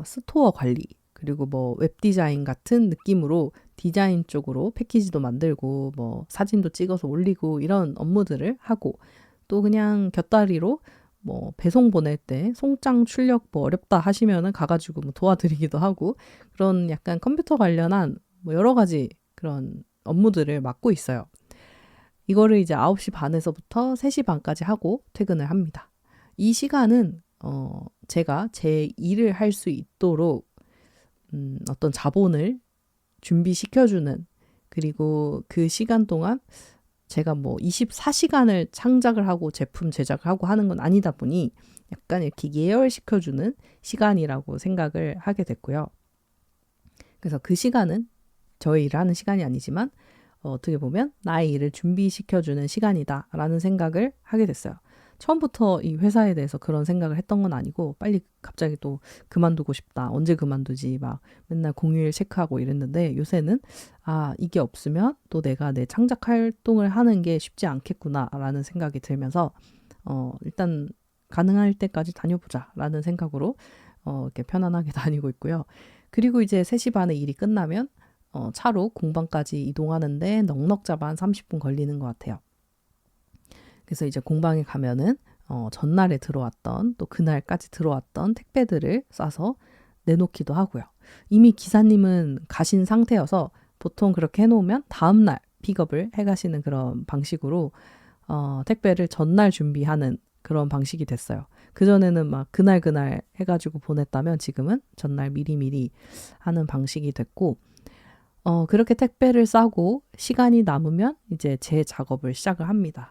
스토어 관리, 그리고 뭐 웹디자인 같은 느낌으로 디자인 쪽으로 패키지도 만들고 뭐 사진도 찍어서 올리고 이런 업무들을 하고 또 그냥 곁다리로 뭐 배송 보낼 때 송장 출력 뭐 어렵다 하시면은 가가지고 뭐 도와드리기도 하고 그런 약간 컴퓨터 관련한 뭐 여러 가지 그런 업무들을 맡고 있어요. 이거를 이제 9시 반에서부터 3시 반까지 하고 퇴근을 합니다. 이 시간은 제가 제 일을 할 수 있도록 어떤 자본을 준비시켜주는 그리고 그 시간 동안 제가 뭐 24시간을 창작을 하고 제품 제작을 하고 하는 건 아니다 보니 약간 이렇게 예열시켜주는 시간이라고 생각을 하게 됐고요. 그래서 그 시간은 저의 일을 하는 시간이 아니지만 어떻게 보면 나의 일을 준비시켜주는 시간이다라는 생각을 하게 됐어요. 처음부터 이 회사에 대해서 그런 생각을 했던 건 아니고 빨리 갑자기 또 그만두고 싶다. 언제 그만두지? 막 맨날 공휴일 체크하고 이랬는데 요새는 이게 없으면 또 내가 내 창작 활동을 하는 게 쉽지 않겠구나라는 생각이 들면서 일단 가능할 때까지 다녀보자라는 생각으로 이렇게 편안하게 다니고 있고요. 그리고 이제 3시 반에 일이 끝나면 차로 공방까지 이동하는데 넉넉 잡아 한 30분 걸리는 것 같아요. 그래서 이제 공방에 가면은 전날에 들어왔던 또 그날까지 들어왔던 택배들을 싸서 내놓기도 하고요. 이미 기사님은 가신 상태여서 보통 그렇게 해놓으면 다음날 픽업을 해가시는 그런 방식으로 택배를 전날 준비하는 그런 방식이 됐어요. 그전에는 막 그날 해가지고 보냈다면 지금은 전날 미리미리 하는 방식이 됐고 그렇게 택배를 싸고 시간이 남으면 이제 제 작업을 시작을 합니다.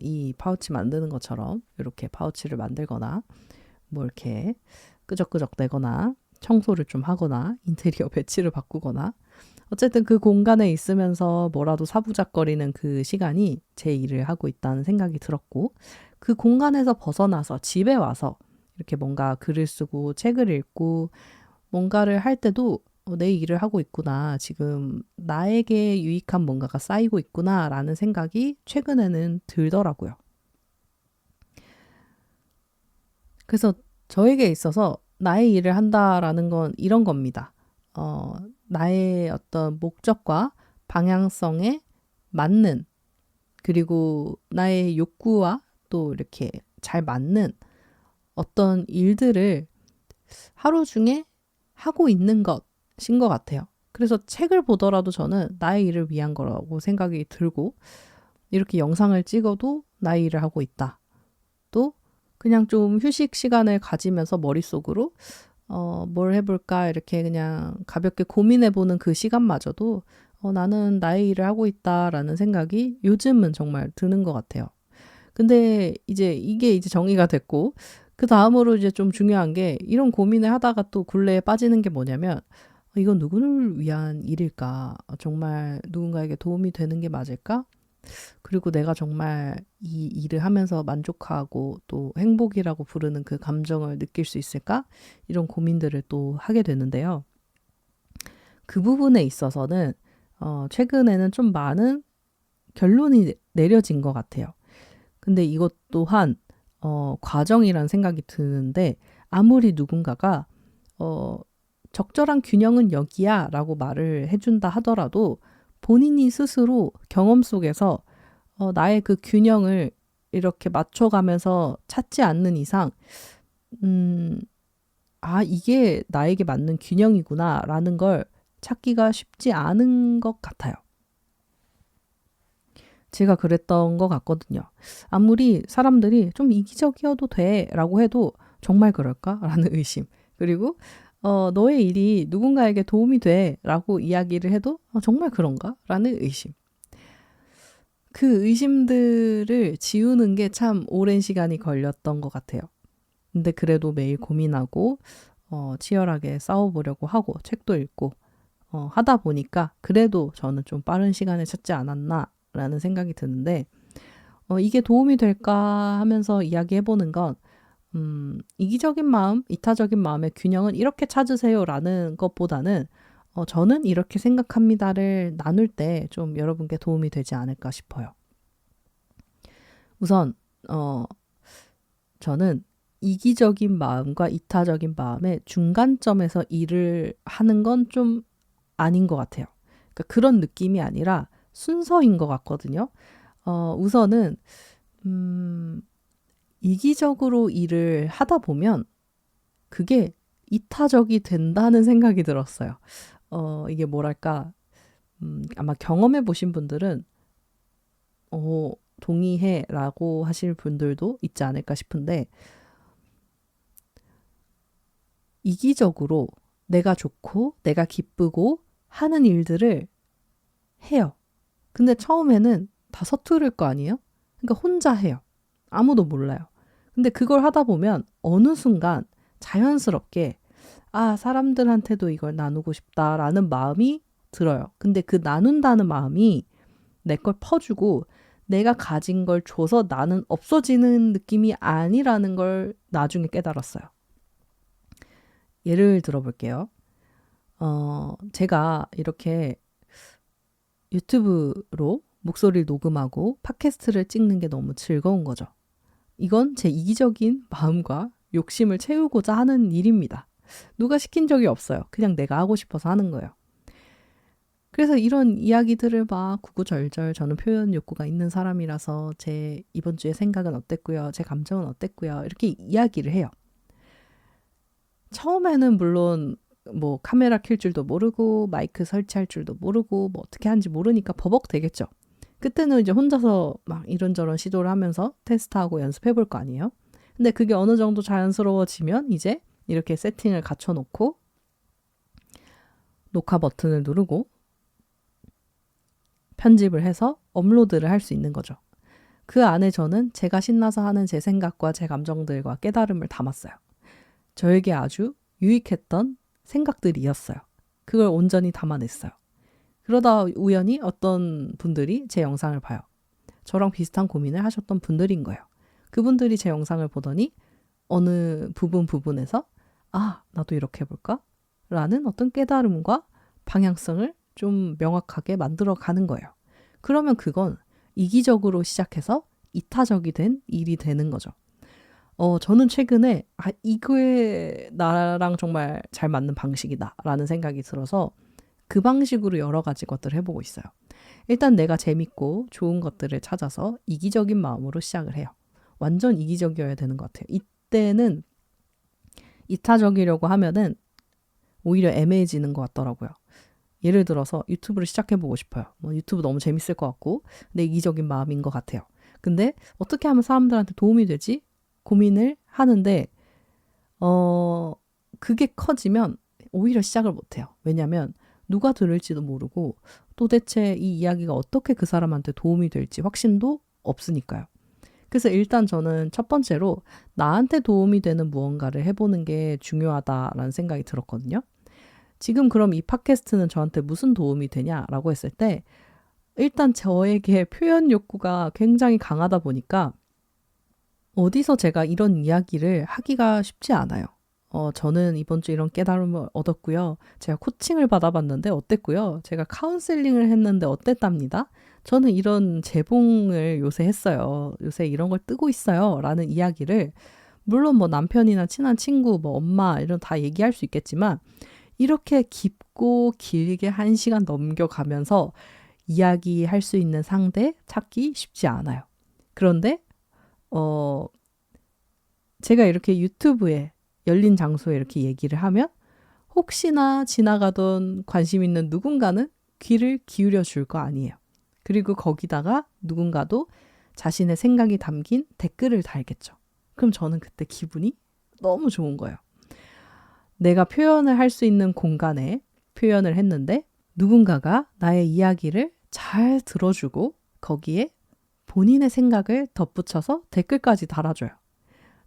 이 파우치 만드는 것처럼 이렇게 파우치를 만들거나 뭐 이렇게 끄적끄적 대거나 청소를 좀 하거나 인테리어 배치를 바꾸거나 어쨌든 그 공간에 있으면서 뭐라도 사부작거리는 그 시간이 제 일을 하고 있다는 생각이 들었고 그 공간에서 벗어나서 집에 와서 이렇게 뭔가 글을 쓰고 책을 읽고 뭔가를 할 때도 내 일을 하고 있구나. 지금 나에게 유익한 뭔가가 쌓이고 있구나. 라는 생각이 최근에는 들더라고요. 그래서 저에게 있어서 나의 일을 한다라는 건 이런 겁니다. 나의 어떤 목적과 방향성에 맞는 그리고 나의 욕구와 또 이렇게 잘 맞는 어떤 일들을 하루 중에 하고 있는 것인 것 같아요. 그래서 책을 보더라도 저는 나의 일을 위한 거라고 생각이 들고, 이렇게 영상을 찍어도 나의 일을 하고 있다. 또 그냥 좀 휴식 시간을 가지면서 머릿속으로 뭘 해볼까 이렇게 그냥 가볍게 고민해보는 그 시간마저도 나는 나의 일을 하고 있다라는 생각이 요즘은 정말 드는 것 같아요. 근데 이게 이제 정의가 됐고, 그 다음으로 이제 좀 중요한 게, 이런 고민을 하다가 또 굴레에 빠지는 게 뭐냐면, 이건 누구를 위한 일일까? 정말 누군가에게 도움이 되는 게 맞을까? 그리고 내가 정말 이 일을 하면서 만족하고 또 행복이라고 부르는 그 감정을 느낄 수 있을까? 이런 고민들을 또 하게 되는데요. 그 부분에 있어서는 최근에는 좀 많은 결론이 내려진 것 같아요. 근데 이것 또한 과정이란 생각이 드는데, 아무리 누군가가 적절한 균형은 여기야 라고 말을 해준다 하더라도 본인이 스스로 경험 속에서 나의 그 균형을 이렇게 맞춰가면서 찾지 않는 이상, 이게 나에게 맞는 균형이구나 라는 걸 찾기가 쉽지 않은 것 같아요. 제가 그랬던 것 같거든요. 아무리 사람들이 좀 이기적이어도 돼 라고 해도 정말 그럴까? 라는 의심. 그리고 너의 일이 누군가에게 도움이 돼 라고 이야기를 해도 정말 그런가? 라는 의심. 그 의심들을 지우는 게 참 오랜 시간이 걸렸던 것 같아요. 근데 그래도 매일 고민하고 치열하게 싸워보려고 하고 책도 읽고 하다 보니까 그래도 저는 좀 빠른 시간에 찾지 않았나라는 생각이 드는데, 이게 도움이 될까 하면서 이야기해보는 건 이기적인 마음, 이타적인 마음의 균형은 이렇게 찾으세요라는 것보다는 저는 이렇게 생각합니다를 나눌 때 좀 여러분께 도움이 되지 않을까 싶어요. 우선 저는 이기적인 마음과 이타적인 마음의 중간점에서 일을 하는 건 좀 아닌 것 같아요. 그러니까 그런 느낌이 아니라 순서인 것 같거든요. 우선은 이기적으로 일을 하다 보면 그게 이타적이 된다는 생각이 들었어요. 이게 뭐랄까, 아마 경험해 보신 분들은 동의해 라고 하실 분들도 있지 않을까 싶은데, 이기적으로 내가 좋고 내가 기쁘고 하는 일들을 해요. 근데 처음에는 다 서투를 거 아니에요? 그러니까 혼자 해요. 아무도 몰라요. 근데 그걸 하다 보면 어느 순간 자연스럽게 사람들한테도 이걸 나누고 싶다라는 마음이 들어요. 근데 그 나눈다는 마음이 내 걸 퍼주고 내가 가진 걸 줘서 나는 없어지는 느낌이 아니라는 걸 나중에 깨달았어요. 예를 들어볼게요. 제가 이렇게 유튜브로 목소리를 녹음하고 팟캐스트를 찍는 게 너무 즐거운 거죠. 이건 제 이기적인 마음과 욕심을 채우고자 하는 일입니다. 누가 시킨 적이 없어요. 그냥 내가 하고 싶어서 하는 거예요. 그래서 이런 이야기들을 막 구구절절, 저는 표현 욕구가 있는 사람이라서 제 이번 주의 생각은 어땠고요, 제 감정은 어땠고요, 이렇게 이야기를 해요. 처음에는 물론 뭐 카메라 켤 줄도 모르고 마이크 설치할 줄도 모르고 뭐 어떻게 하는지 모르니까 버벅대겠죠. 그때는 이제 혼자서 막 이런저런 시도를 하면서 테스트하고 연습해 볼 거 아니에요. 근데 그게 어느 정도 자연스러워지면 이제 이렇게 세팅을 갖춰놓고 녹화 버튼을 누르고 편집을 해서 업로드를 할 수 있는 거죠. 그 안에 저는 제가 신나서 하는 제 생각과 제 감정들과 깨달음을 담았어요. 저에게 아주 유익했던 생각들이었어요. 그걸 온전히 담아냈어요. 그러다 우연히 어떤 분들이 제 영상을 봐요. 저랑 비슷한 고민을 하셨던 분들인 거예요. 그분들이 제 영상을 보더니 어느 부분에서 나도 이렇게 해볼까? 라는 어떤 깨달음과 방향성을 좀 명확하게 만들어 가는 거예요. 그러면 그건 이기적으로 시작해서 이타적이 된 일이 되는 거죠. 저는 최근에 이게 나랑 정말 잘 맞는 방식이다 라는 생각이 들어서 그 방식으로 여러 가지 것들을 해보고 있어요. 일단 내가 재밌고 좋은 것들을 찾아서 이기적인 마음으로 시작을 해요. 완전 이기적이어야 되는 것 같아요. 이때는 이타적이려고 하면은 오히려 애매해지는 것 같더라고요. 예를 들어서 유튜브를 시작해보고 싶어요. 뭐 유튜브 너무 재밌을 것 같고 내 이기적인 마음인 것 같아요. 근데 어떻게 하면 사람들한테 도움이 되지? 고민을 하는데 그게 커지면 오히려 시작을 못해요. 왜냐면 누가 들을지도 모르고 도대체 이 이야기가 어떻게 그 사람한테 도움이 될지 확신도 없으니까요. 그래서 일단 저는 첫 번째로 나한테 도움이 되는 무언가를 해보는 게 중요하다라는 생각이 들었거든요. 지금 그럼 이 팟캐스트는 저한테 무슨 도움이 되냐라고 했을 때 일단 저에게 표현 욕구가 굉장히 강하다 보니까 어디서 제가 이런 이야기를 하기가 쉽지 않아요. 저는 이번 주 이런 깨달음을 얻었고요. 제가 코칭을 받아봤는데 어땠고요. 제가 카운셀링을 했는데 어땠답니다. 저는 이런 재봉을 요새 했어요. 요새 이런 걸 뜨고 있어요. 라는 이야기를 물론 뭐 남편이나 친한 친구, 뭐 엄마 이런 다 얘기할 수 있겠지만 이렇게 깊고 길게 1시간 넘겨가면서 이야기할 수 있는 상대 찾기 쉽지 않아요. 그런데 제가 이렇게 유튜브에 열린 장소에 이렇게 얘기를 하면 혹시나 지나가던 관심 있는 누군가는 귀를 기울여 줄 거 아니에요. 그리고 거기다가 누군가도 자신의 생각이 담긴 댓글을 달겠죠. 그럼 저는 그때 기분이 너무 좋은 거예요. 내가 표현을 할 수 있는 공간에 표현을 했는데 누군가가 나의 이야기를 잘 들어주고 거기에 본인의 생각을 덧붙여서 댓글까지 달아줘요.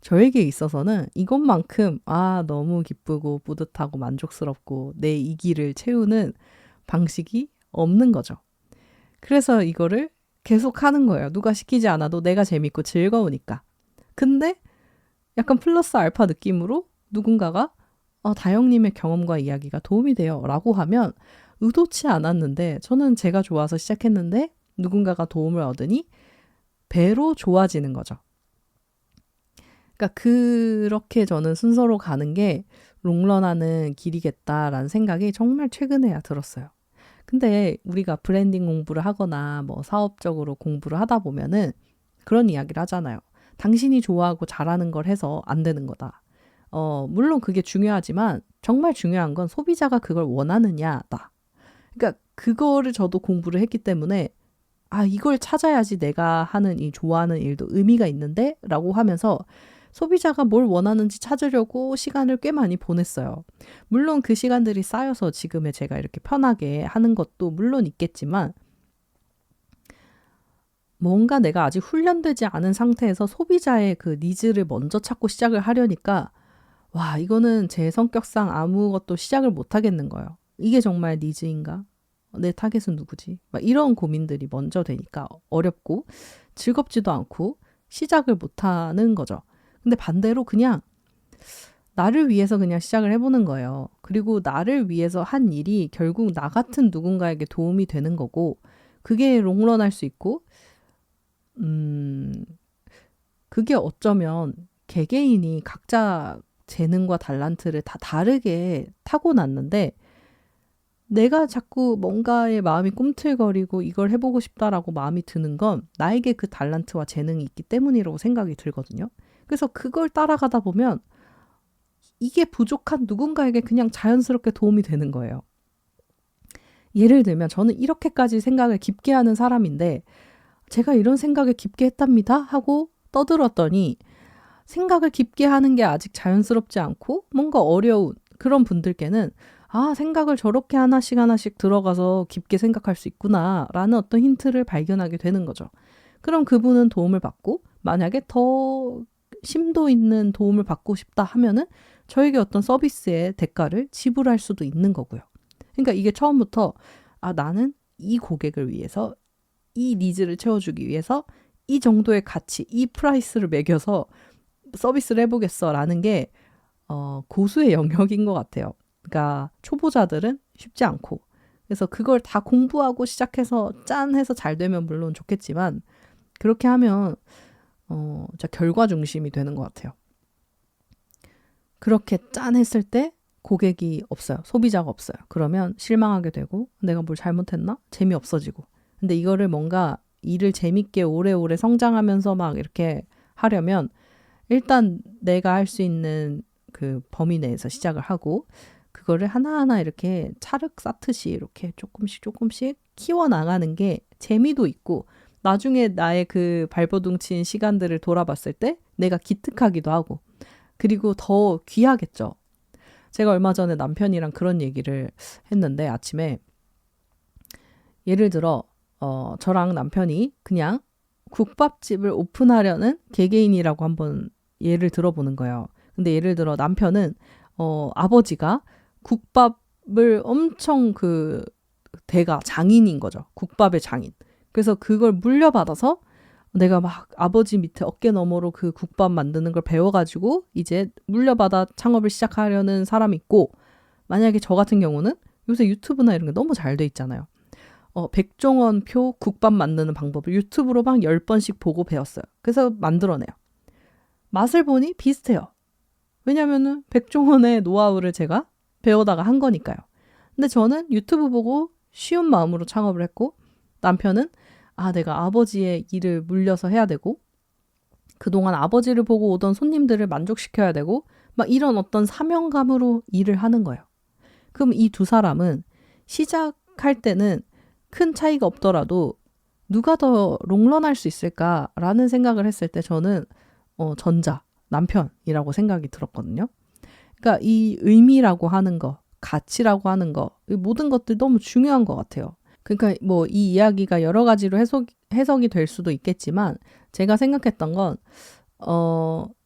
저에게 있어서는 이것만큼 너무 기쁘고 뿌듯하고 만족스럽고 내 이기를 채우는 방식이 없는 거죠. 그래서 이거를 계속 하는 거예요. 누가 시키지 않아도 내가 재밌고 즐거우니까. 근데 약간 플러스 알파 느낌으로 누군가가 다영님의 경험과 이야기가 도움이 돼요 라고 하면 의도치 않았는데 저는 제가 좋아서 시작했는데 누군가가 도움을 얻으니 배로 좋아지는 거죠. 그러니까 그렇게 저는 순서로 가는 게 롱런하는 길이겠다라는 생각이 정말 최근에야 들었어요. 근데 우리가 브랜딩 공부를 하거나 뭐 사업적으로 공부를 하다 보면은 그런 이야기를 하잖아요. 당신이 좋아하고 잘하는 걸 해서 안 되는 거다. 물론 그게 중요하지만 정말 중요한 건 소비자가 그걸 원하느냐다. 그러니까 그거를 저도 공부를 했기 때문에 이걸 찾아야지 내가 하는 이 좋아하는 일도 의미가 있는데 라고 하면서 소비자가 뭘 원하는지 찾으려고 시간을 꽤 많이 보냈어요. 물론 그 시간들이 쌓여서 지금의 제가 이렇게 편하게 하는 것도 물론 있겠지만 뭔가 내가 아직 훈련되지 않은 상태에서 소비자의 그 니즈를 먼저 찾고 시작을 하려니까 이거는 제 성격상 아무것도 시작을 못 하겠는 거예요. 이게 정말 니즈인가? 내 타겟은 누구지? 이런 고민들이 먼저 되니까 어렵고 즐겁지도 않고 시작을 못 하는 거죠. 근데 반대로 그냥 나를 위해서 그냥 시작을 해보는 거예요. 그리고 나를 위해서 한 일이 결국 나 같은 누군가에게 도움이 되는 거고 그게 롱런 할 수 있고 그게 어쩌면 개개인이 각자 재능과 달란트를 다 다르게 타고났는데 내가 자꾸 뭔가에 마음이 꿈틀거리고 이걸 해보고 싶다라고 마음이 드는 건 나에게 그 달란트와 재능이 있기 때문이라고 생각이 들거든요. 그래서 그걸 따라가다 보면 이게 부족한 누군가에게 그냥 자연스럽게 도움이 되는 거예요. 예를 들면 저는 이렇게까지 생각을 깊게 하는 사람인데 제가 이런 생각을 깊게 했답니다 하고 떠들었더니 생각을 깊게 하는 게 아직 자연스럽지 않고 뭔가 어려운 그런 분들께는 생각을 저렇게 하나씩 들어가서 깊게 생각할 수 있구나 라는 어떤 힌트를 발견하게 되는 거죠. 그럼 그분은 도움을 받고 만약에 더 심도 있는 도움을 받고 싶다 하면은 저에게 어떤 서비스의 대가를 지불할 수도 있는 거고요. 그러니까 이게 처음부터 나는 이 고객을 위해서 이 니즈를 채워주기 위해서 이 정도의 가치, 이 프라이스를 매겨서 서비스를 해보겠어 라는 게 고수의 영역인 것 같아요. 그러니까 초보자들은 쉽지 않고 그래서 그걸 다 공부하고 시작해서 짠 해서 잘 되면 물론 좋겠지만 그렇게 하면 진짜 결과 중심이 되는 것 같아요. 그렇게 짠 했을 때 고객이 없어요. 소비자가 없어요. 그러면 실망하게 되고 내가 뭘 잘못했나? 재미없어지고. 근데 이거를 뭔가 일을 재밌게 오래오래 성장하면서 막 이렇게 하려면 일단 내가 할 수 있는 그 범위 내에서 시작을 하고 그거를 하나하나 이렇게 찰흙 쌓듯이 이렇게 조금씩 키워나가는 게 재미도 있고 나중에 나의 그 발버둥친 시간들을 돌아봤을 때 내가 기특하기도 하고 그리고 더 귀하겠죠. 제가 얼마 전에 남편이랑 그런 얘기를 했는데 아침에 예를 들어 저랑 남편이 그냥 국밥집을 오픈하려는 개개인이라고 한번 예를 들어보는 거예요. 근데 예를 들어 남편은 아버지가 국밥을 엄청 그 대가 장인인 거죠. 국밥의 장인. 그래서 그걸 물려받아서 내가 막 아버지 밑에 어깨 너머로 그 국밥 만드는 걸 배워가지고 이제 물려받아 창업을 시작하려는 사람이 있고 만약에 저 같은 경우는 요새 유튜브나 이런 게 너무 잘 돼 있잖아요. 백종원표 국밥 만드는 방법을 유튜브로 막 10번씩 보고 배웠어요. 그래서 만들어내요. 맛을 보니 비슷해요. 왜냐면은 백종원의 노하우를 제가 배우다가 한 거니까요. 근데 저는 유튜브 보고 쉬운 마음으로 창업을 했고 남편은 내가 아버지의 일을 물려서 해야 되고 그동안 아버지를 보고 오던 손님들을 만족시켜야 되고 막 이런 어떤 사명감으로 일을 하는 거예요. 그럼 이 두 사람은 시작할 때는 큰 차이가 없더라도 누가 더 롱런할 수 있을까라는 생각을 했을 때 저는 전자, 남편이라고 생각이 들었거든요. 그러니까 이 의미라고 하는 거, 가치라고 하는 거, 이 모든 것들 너무 중요한 것 같아요. 그러니까 뭐 이 이야기가 여러 가지로 해석이 될 수도 있겠지만 제가 생각했던 건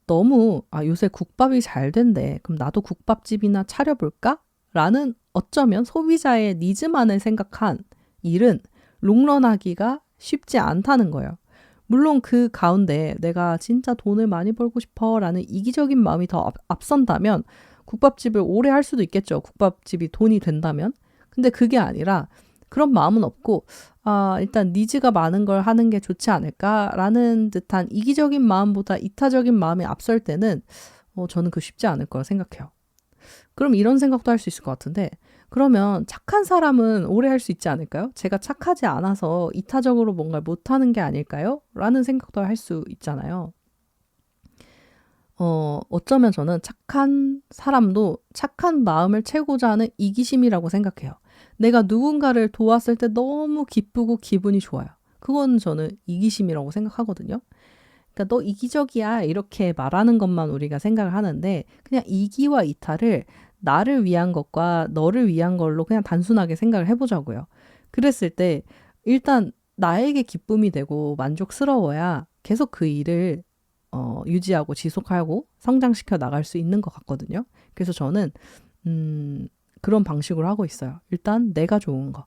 너무 요새 국밥이 잘 된대. 그럼 나도 국밥집이나 차려볼까? 라는 어쩌면 소비자의 니즈만을 생각한 일은 롱런하기가 쉽지 않다는 거예요. 물론 그 가운데 내가 진짜 돈을 많이 벌고 싶어 라는 이기적인 마음이 더 앞선다면 국밥집을 오래 할 수도 있겠죠. 국밥집이 돈이 된다면. 근데 그게 아니라 그런 마음은 없고 일단 니즈가 많은 걸 하는 게 좋지 않을까라는 듯한 이기적인 마음보다 이타적인 마음이 앞설 때는 저는 그거 쉽지 않을 거라 생각해요. 그럼 이런 생각도 할 수 있을 것 같은데 그러면 착한 사람은 오래 할 수 있지 않을까요? 제가 착하지 않아서 이타적으로 뭔가를 못하는 게 아닐까요? 라는 생각도 할 수 있잖아요. 어쩌면 저는 착한 사람도 착한 마음을 채우고자 하는 이기심이라고 생각해요. 내가 누군가를 도왔을 때 너무 기쁘고 기분이 좋아요. 그건 저는 이기심이라고 생각하거든요. 그러니까 너 이기적이야 이렇게 말하는 것만 우리가 생각을 하는데 그냥 이기와 이타를 나를 위한 것과 너를 위한 걸로 그냥 단순하게 생각을 해보자고요. 그랬을 때 일단 나에게 기쁨이 되고 만족스러워야 계속 그 일을 유지하고 지속하고 성장시켜 나갈 수 있는 것 같거든요. 그래서 저는 그런 방식으로 하고 있어요. 일단 내가 좋은 거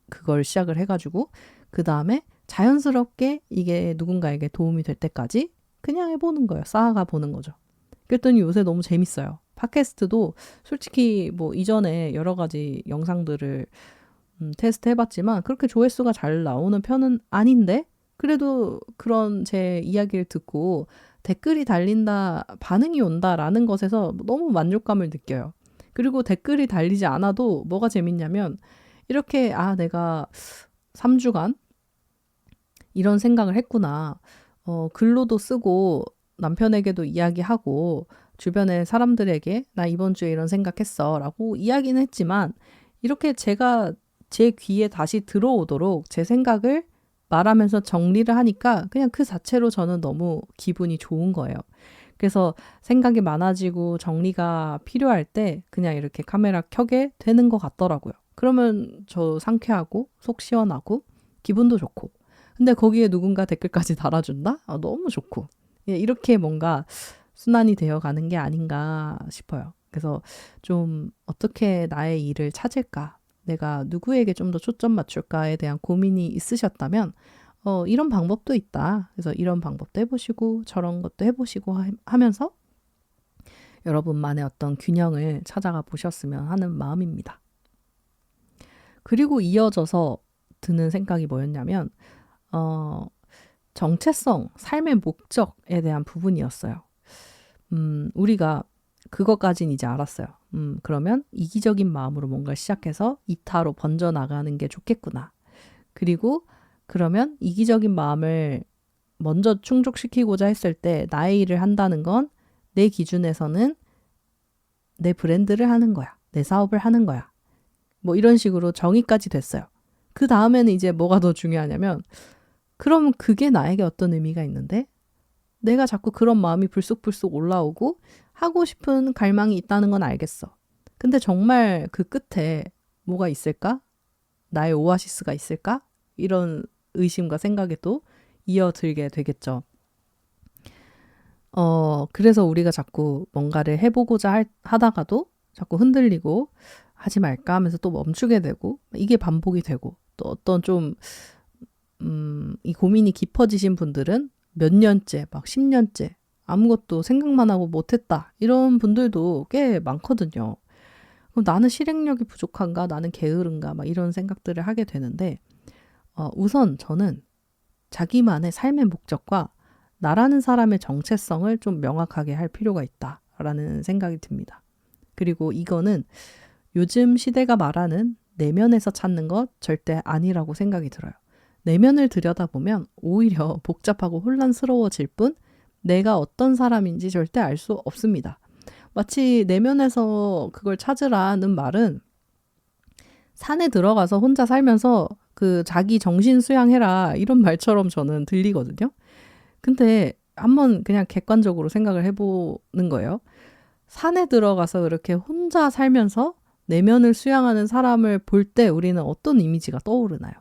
그걸 시작을 해가지고 그 다음에 자연스럽게 이게 누군가에게 도움이 될 때까지 그냥 해보는 거예요. 쌓아가 보는 거죠. 그랬더니 요새 너무 재밌어요. 팟캐스트도 솔직히 뭐 이전에 여러 가지 영상들을 테스트 해봤지만 그렇게 조회수가 잘 나오는 편은 아닌데 그래도 그런 제 이야기를 듣고 댓글이 달린다, 반응이 온다라는 것에서 너무 만족감을 느껴요. 그리고 댓글이 달리지 않아도 뭐가 재밌냐면 이렇게 내가 3주간 이런 생각을 했구나. 글로도 쓰고 남편에게도 이야기하고 주변의 사람들에게 나 이번 주에 이런 생각했어 라고 이야기는 했지만 이렇게 제가 제 귀에 다시 들어오도록 제 생각을 말하면서 정리를 하니까 그냥 그 자체로 저는 너무 기분이 좋은 거예요. 그래서 생각이 많아지고 정리가 필요할 때 그냥 이렇게 카메라 켜게 되는 것 같더라고요. 그러면 저 상쾌하고 속 시원하고 기분도 좋고 근데 거기에 누군가 댓글까지 달아준다? 너무 좋고 이렇게 뭔가 순환이 되어가는 게 아닌가 싶어요. 그래서 좀 어떻게 나의 일을 찾을까? 내가 누구에게 좀 더 초점 맞출까에 대한 고민이 있으셨다면 이런 방법도 있다. 그래서 이런 방법도 해보시고 저런 것도 해보시고 하면서 여러분만의 어떤 균형을 찾아가 보셨으면 하는 마음입니다. 그리고 이어져서 드는 생각이 뭐였냐면 정체성, 삶의 목적에 대한 부분이었어요. 우리가 그것까진 이제 알았어요. 그러면 이기적인 마음으로 뭔가를 시작해서 이타로 번져나가는 게 좋겠구나. 그리고 그러면 이기적인 마음을 먼저 충족시키고자 했을 때 나의 일을 한다는 건 내 기준에서는 내 브랜드를 하는 거야. 내 사업을 하는 거야. 뭐 이런 식으로 정의까지 됐어요. 그 다음에는 이제 뭐가 더 중요하냐면 그럼 그게 나에게 어떤 의미가 있는데 내가 자꾸 그런 마음이 불쑥불쑥 올라오고 하고 싶은 갈망이 있다는 건 알겠어. 근데 정말 그 끝에 뭐가 있을까? 나의 오아시스가 있을까? 이런 의심과 생각에 또 이어들게 되겠죠. 그래서 우리가 자꾸 뭔가를 해보고자 하다가도 자꾸 흔들리고 하지 말까 하면서 또 멈추게 되고 이게 반복이 되고 또 어떤 좀 이 고민이 깊어지신 분들은 몇 년째 막 10년째 아무것도 생각만 하고 못했다 이런 분들도 꽤 많거든요. 그럼 나는 실행력이 부족한가? 나는 게으른가? 막 이런 생각들을 하게 되는데 우선 저는 자기만의 삶의 목적과 나라는 사람의 정체성을 좀 명확하게 할 필요가 있다라는 생각이 듭니다. 그리고 이거는 요즘 시대가 말하는 내면에서 찾는 것 절대 아니라고 생각이 들어요. 내면을 들여다보면 오히려 복잡하고 혼란스러워질 뿐 내가 어떤 사람인지 절대 알 수 없습니다. 마치 내면에서 그걸 찾으라는 말은 산에 들어가서 혼자 살면서 그 자기 정신 수양해라 이런 말처럼 저는 들리거든요. 근데 한번 그냥 객관적으로 생각을 해보는 거예요. 산에 들어가서 그렇게 혼자 살면서 내면을 수양하는 사람을 볼 때 우리는 어떤 이미지가 떠오르나요?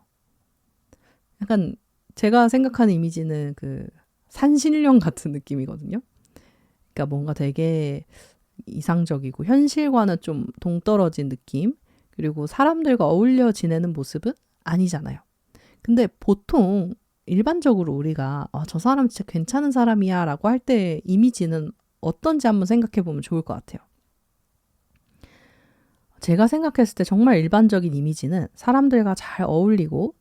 약간 제가 생각하는 이미지는 그 산신령 같은 느낌이거든요. 그러니까 뭔가 되게 이상적이고 현실과는 좀 동떨어진 느낌, 그리고 사람들과 어울려 지내는 모습은 아니잖아요. 근데 보통 일반적으로 우리가 저 사람 진짜 괜찮은 사람이야 라고 할 때 이미지는 어떤지 한번 생각해 보면 좋을 것 같아요. 제가 생각했을 때 정말 일반적인 이미지는 사람들과 잘 어울리고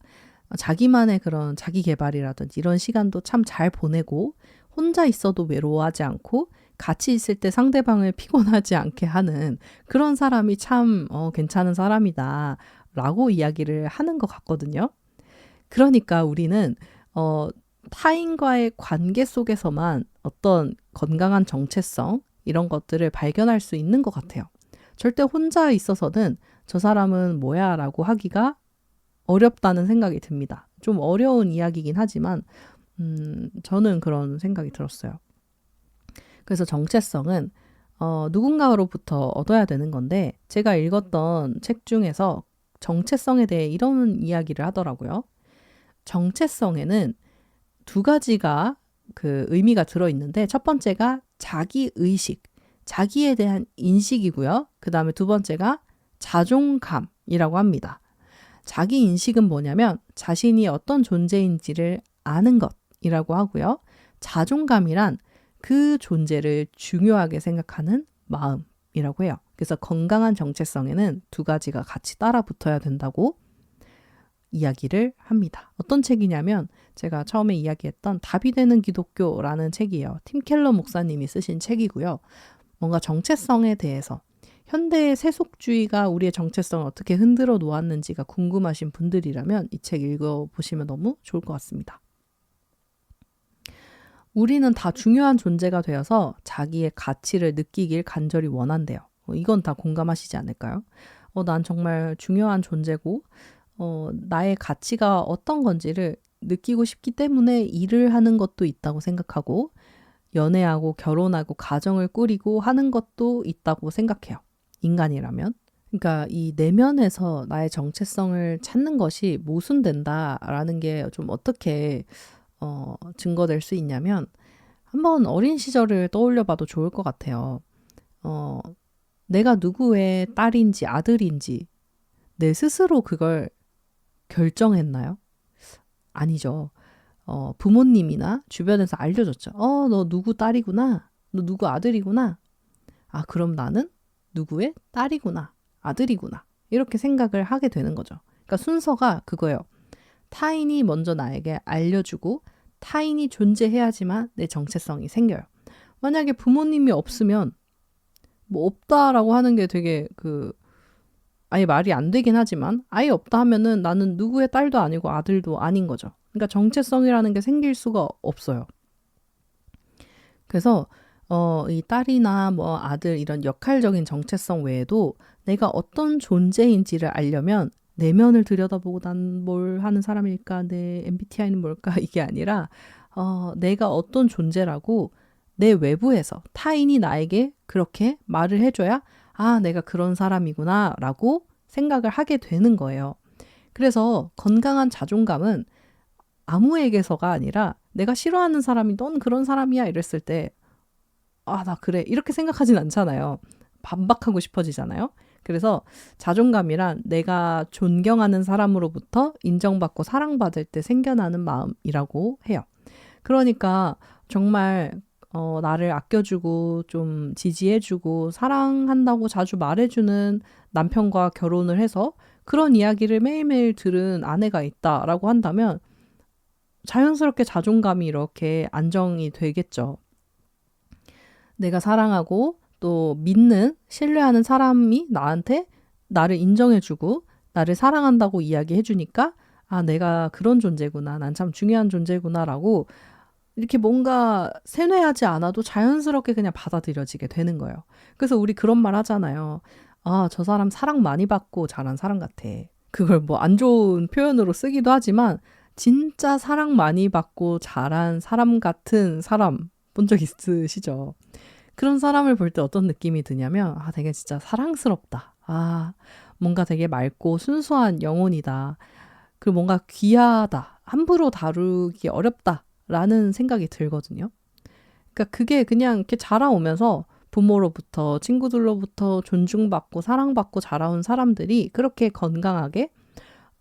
자기만의 그런 자기 개발이라든지 이런 시간도 참 잘 보내고 혼자 있어도 외로워하지 않고 같이 있을 때 상대방을 피곤하지 않게 하는 그런 사람이 참 괜찮은 사람이다 라고 이야기를 하는 것 같거든요. 그러니까 우리는 타인과의 관계 속에서만 어떤 건강한 정체성 이런 것들을 발견할 수 있는 것 같아요. 절대 혼자 있어서는 저 사람은 뭐야 라고 하기가 어렵다는 생각이 듭니다. 좀 어려운 이야기긴 하지만 저는 그런 생각이 들었어요. 그래서 정체성은 누군가로부터 얻어야 되는 건데 제가 읽었던 책 중에서 정체성에 대해 이런 이야기를 하더라고요. 정체성에는 두 가지가 그 의미가 들어있는데 첫 번째가 자기의식, 자기에 대한 인식이고요. 그 다음에 두 번째가 자존감이라고 합니다. 자기 인식은 뭐냐면 자신이 어떤 존재인지를 아는 것이라고 하고요. 자존감이란 그 존재를 중요하게 생각하는 마음이라고 해요. 그래서 건강한 정체성에는 두 가지가 같이 따라 붙어야 된다고 이야기를 합니다. 어떤 책이냐면 제가 처음에 이야기했던 답이 되는 기독교라는 책이에요. 팀 켈러 목사님이 쓰신 책이고요. 뭔가 정체성에 대해서 현대의 세속주의가 우리의 정체성을 어떻게 흔들어 놓았는지가 궁금하신 분들이라면 이 책 읽어보시면 너무 좋을 것 같습니다. 우리는 다 중요한 존재가 되어서 자기의 가치를 느끼길 간절히 원한대요. 이건 다 공감하시지 않을까요? 난 정말 중요한 존재고 나의 가치가 어떤 건지를 느끼고 싶기 때문에 일을 하는 것도 있다고 생각하고 연애하고 결혼하고 가정을 꾸리고 하는 것도 있다고 생각해요. 인간이라면. 그러니까 이 내면에서 나의 정체성을 찾는 것이 모순된다라는 게 좀 어떻게 증거될 수 있냐면 한번 어린 시절을 떠올려 봐도 좋을 것 같아요. 내가 누구의 딸인지 아들인지 내 스스로 그걸 결정했나요? 아니죠. 부모님이나 주변에서 알려줬죠. 너 누구 딸이구나. 너 누구 아들이구나. 아, 그럼 나는 누구의 딸이구나. 아들이구나. 이렇게 생각을 하게 되는 거죠. 그러니까 순서가 그거예요. 타인이 먼저 나에게 알려주고 타인이 존재해야지만 내 정체성이 생겨요. 만약에 부모님이 없으면 뭐 없다라고 하는 게 되게 아예 말이 안 되긴 하지만 아예 없다 하면은 나는 누구의 딸도 아니고 아들도 아닌 거죠. 그러니까 정체성이라는 게 생길 수가 없어요. 그래서 이 딸이나 뭐 아들 이런 역할적인 정체성 외에도 내가 어떤 존재인지를 알려면 내면을 들여다보고 난 뭘 하는 사람일까, 내 MBTI는 뭘까 이게 아니라 내가 어떤 존재라고 내 외부에서 타인이 나에게 그렇게 말을 해줘야 아, 내가 그런 사람이구나 라고 생각을 하게 되는 거예요. 그래서 건강한 자존감은 아무에게서가 아니라 내가 싫어하는 사람이 넌 그런 사람이야 이랬을 때 아, 나 그래. 이렇게 생각하진 않잖아요. 반박하고 싶어지잖아요. 그래서 자존감이란 내가 존경하는 사람으로부터 인정받고 사랑받을 때 생겨나는 마음이라고 해요. 그러니까 정말 나를 아껴주고 좀 지지해주고 사랑한다고 자주 말해주는 남편과 결혼을 해서 그런 이야기를 매일매일 들은 아내가 있다라고 한다면 자연스럽게 자존감이 이렇게 안정이 되겠죠. 내가 사랑하고 또 믿는, 신뢰하는 사람이 나한테 나를 인정해주고 나를 사랑한다고 이야기해주니까 아, 내가 그런 존재구나. 난 참 중요한 존재구나라고 이렇게 뭔가 세뇌하지 않아도 자연스럽게 그냥 받아들여지게 되는 거예요. 그래서 우리 그런 말 하잖아요. 아, 저 사람 사랑 많이 받고 자란 사람 같아. 그걸 뭐 안 좋은 표현으로 쓰기도 하지만 진짜 사랑 많이 받고 자란 사람 같은 사람 본 적 있으시죠? 그런 사람을 볼 때 어떤 느낌이 드냐면 아, 되게 진짜 사랑스럽다. 아, 뭔가 되게 맑고 순수한 영혼이다. 그리고 뭔가 귀하다. 함부로 다루기 어렵다라는 생각이 들거든요. 그러니까 그게 그냥 이렇게 자라오면서 부모로부터 친구들로부터 존중받고 사랑받고 자라온 사람들이 그렇게 건강하게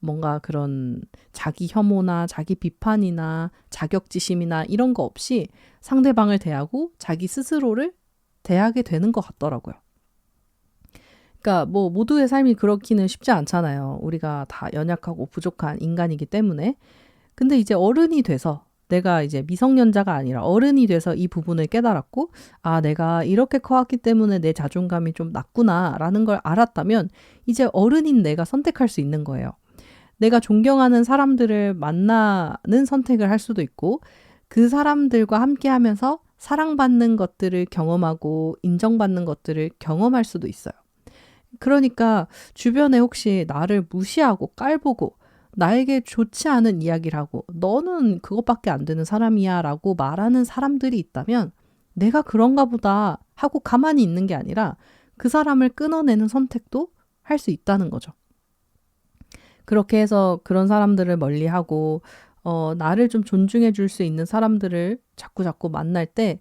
뭔가 그런 자기 혐오나 자기 비판이나 자격지심이나 이런 거 없이 상대방을 대하고 자기 스스로를 대하게 되는 것 같더라고요. 그러니까 뭐 모두의 삶이 그렇기는 쉽지 않잖아요. 우리가 다 연약하고 부족한 인간이기 때문에. 근데 이제 어른이 돼서 내가 이제 미성년자가 아니라 어른이 돼서 이 부분을 깨달았고 아, 내가 이렇게 커왔기 때문에 내 자존감이 좀 낮구나라는 걸 알았다면 이제 어른인 내가 선택할 수 있는 거예요. 내가 존경하는 사람들을 만나는 선택을 할 수도 있고 그 사람들과 함께 하면서 사랑받는 것들을 경험하고 인정받는 것들을 경험할 수도 있어요. 그러니까 주변에 혹시 나를 무시하고 깔보고 나에게 좋지 않은 이야기를 하고 너는 그것밖에 안 되는 사람이야 라고 말하는 사람들이 있다면 내가 그런가 보다 하고 가만히 있는 게 아니라 그 사람을 끊어내는 선택도 할 수 있다는 거죠. 그렇게 해서 그런 사람들을 멀리하고 나를 좀 존중해 줄 수 있는 사람들을 자꾸 만날 때